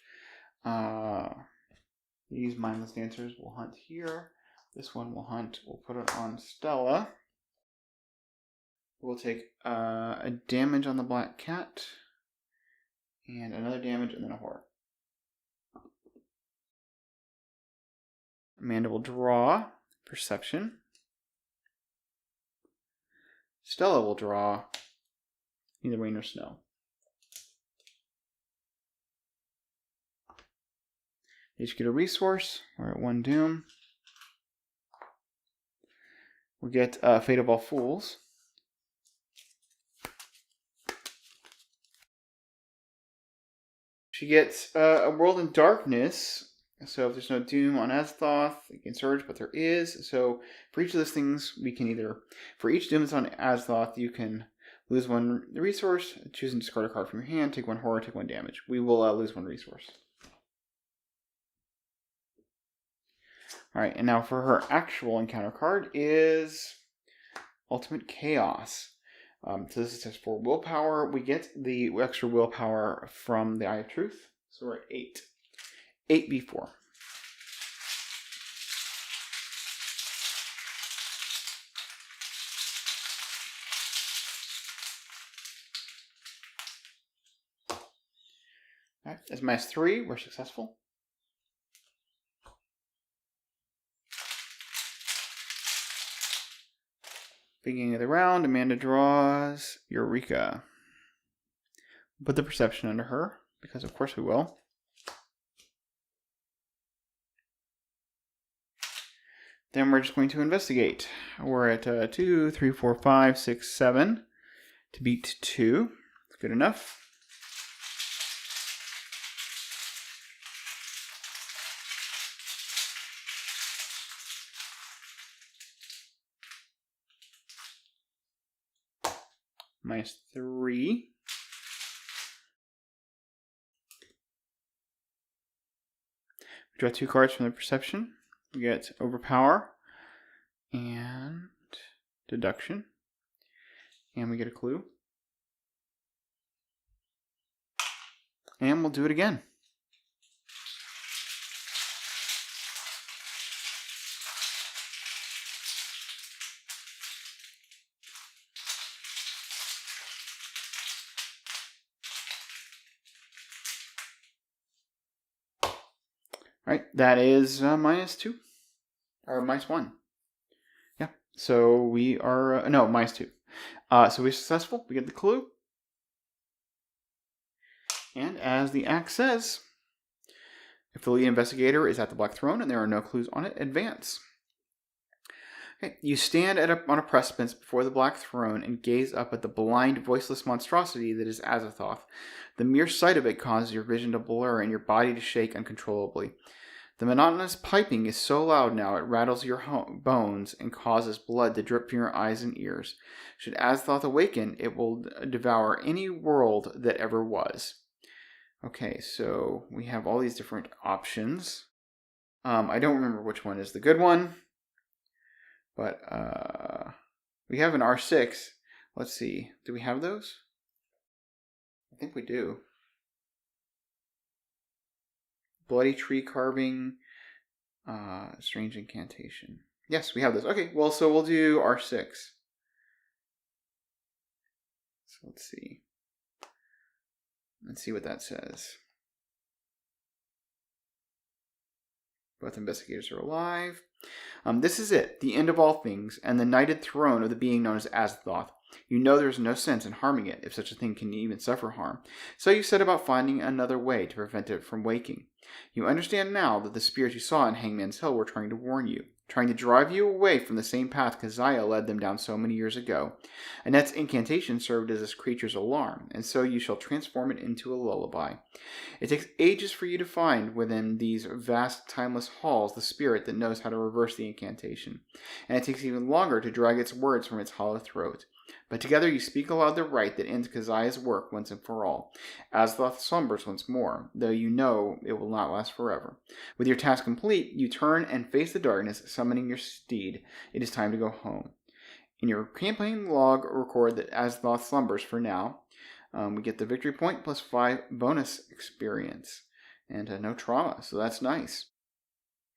These mindless dancers will hunt here. This one will hunt. We'll put it on Stella. We'll take a damage on the black cat. And another damage and then a horror. Amanda will draw perception. Stella will draw neither rain nor snow. Each get a resource. We're at 1 doom. We get Fate of All Fools. She gets a World in Darkness. So if there's no doom on Azathoth, it can surge, but there is. So for each of those things, we can either, for each doom that's on Azathoth, you can lose 1 resource, choose and discard a card from your hand, take 1 horror, take 1 damage. We will lose 1 resource. All right, and now for her actual encounter card is Ultimate Chaos. So this is just for willpower. We get the extra willpower from the Eye of Truth. So we're at 8. 8b4. All right, that's -3. We're successful. Beginning of the round, Amanda draws Eureka. Put the perception under her, because of course we will. Then we're just going to investigate. We're at 2, 3, 4, 5, 6, 7 to beat 2. Good enough. -3. We draw 2 cards from the perception. We get Overpower and Deduction. And we get a clue. And we'll do it again. All right, that is -2. Or -1. Yeah, so we are, no, -2. So we're successful. We get the clue. And as the act says, if the lead investigator is at the Black Throne and there are no clues on it, advance. Okay, you stand on a precipice before the Black Throne and gaze up at the blind, voiceless monstrosity that is Azathoth. The mere sight of it causes your vision to blur and your body to shake uncontrollably. The monotonous piping is so loud now it rattles your bones and causes blood to drip from your eyes and ears. Should Azthoth awaken, it will devour any world that ever was. Okay, so we have all these different options. I don't remember which one is the good one, but we have an R6. Let's see. Do we have those? I think we do. Bloody tree carving, strange incantation. Yes, we have those. Okay, well, so we'll do R6. So let's see. Let's see what that says. Both investigators are alive. This is it, the end of all things, and the knighted throne of the being known as Azthoth. You know there is no sense in harming it, if such a thing can even suffer harm. So you set about finding another way to prevent it from waking. You understand now that the spirits you saw in Hangman's Hill were trying to warn you, trying to drive you away from the same path Keziah led them down so many years ago. Annette's incantation served as this creature's alarm, and so you shall transform it into a lullaby. It takes ages for you to find within these vast, timeless halls the spirit that knows how to reverse the incantation, and it takes even longer to drag its words from its hollow throat. But together you speak aloud the rite that ends Keziah's work once and for all. Azthoth slumbers once more, though you know it will not last forever. With your task complete, you turn and face the darkness, summoning your steed. It is time to go home. In your campaign log, record that Azthoth slumbers for now. We get the victory point plus 5 bonus experience. And no trauma, so that's nice.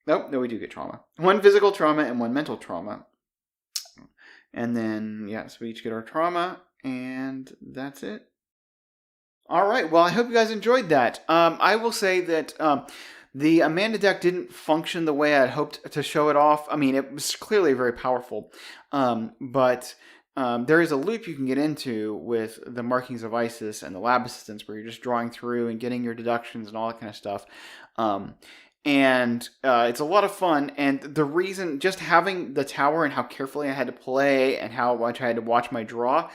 Nope, no, we do get trauma. 1 physical trauma and 1 mental trauma. And then, yes, we each get our trauma, and that's it. All right, well, I hope you guys enjoyed that. I will say that the Amanda deck didn't function the way I had hoped to show it off. I mean, it was clearly very powerful, but there is a loop you can get into with the Markings of Isis and the Lab Assistants where you're just drawing through and getting your deductions and all that kind of stuff. And it's a lot of fun, and the reason, just having the tower and how carefully I had to play and how much I had to watch my draw,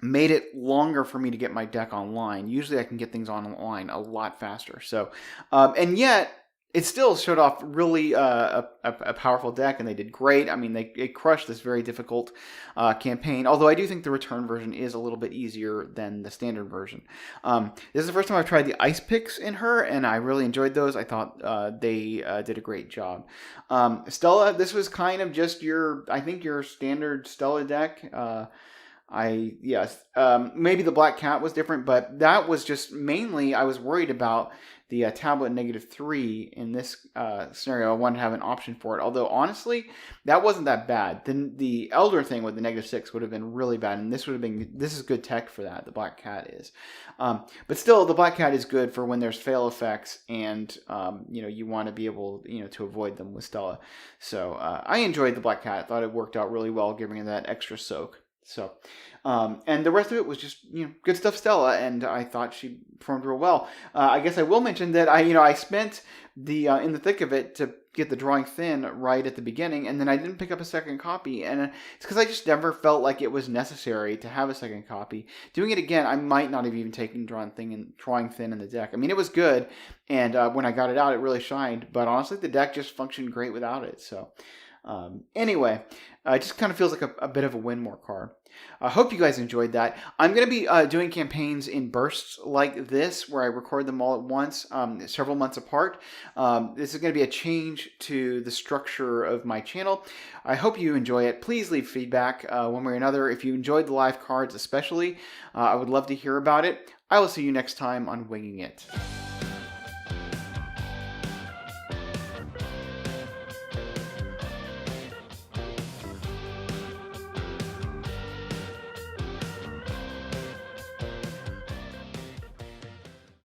made it longer for me to get my deck online. Usually I can get things online a lot faster. So, and yet, it still showed off really a powerful deck, and they did great. I mean, they crushed this very difficult campaign, although I do think the return version is a little bit easier than the standard version. This is the first time I've tried the ice picks in her, and I really enjoyed those. I thought they did a great job. Stella, this was kind of just I think your standard Stella deck. Maybe the Black Cat was different, but that was just mainly I was worried about the tablet -3 in this scenario. I wanted to have an option for it, although honestly that wasn't that bad. Then the Elder thing with the -6 would have been really bad, and this is good tech for that. The Black Cat is, but still the Black Cat is good for when there's fail effects and you want to be able to avoid them with Stella. So I enjoyed the Black Cat. I thought it worked out really well, giving it that extra soak. So, and the rest of it was just, good stuff, Stella, and I thought she performed real well. I guess I will mention that I spent in the thick of it to get the drawing thin right at the beginning, and then I didn't pick up a second copy, and it's because I just never felt like it was necessary to have a second copy. Doing it again, I might not have even taken drawing thin in the deck. I mean, it was good, and when I got it out, it really shined, but honestly, the deck just functioned great without it, so... Anyway, it just kind of feels like a bit of a win more card. I hope you guys enjoyed that. I'm going to be doing campaigns in bursts like this, where I record them all at once, several months apart. This is going to be a change to the structure of my channel. I hope you enjoy it. Please leave feedback one way or another. If you enjoyed the live cards especially, I would love to hear about it. I will see you next time on Winging It.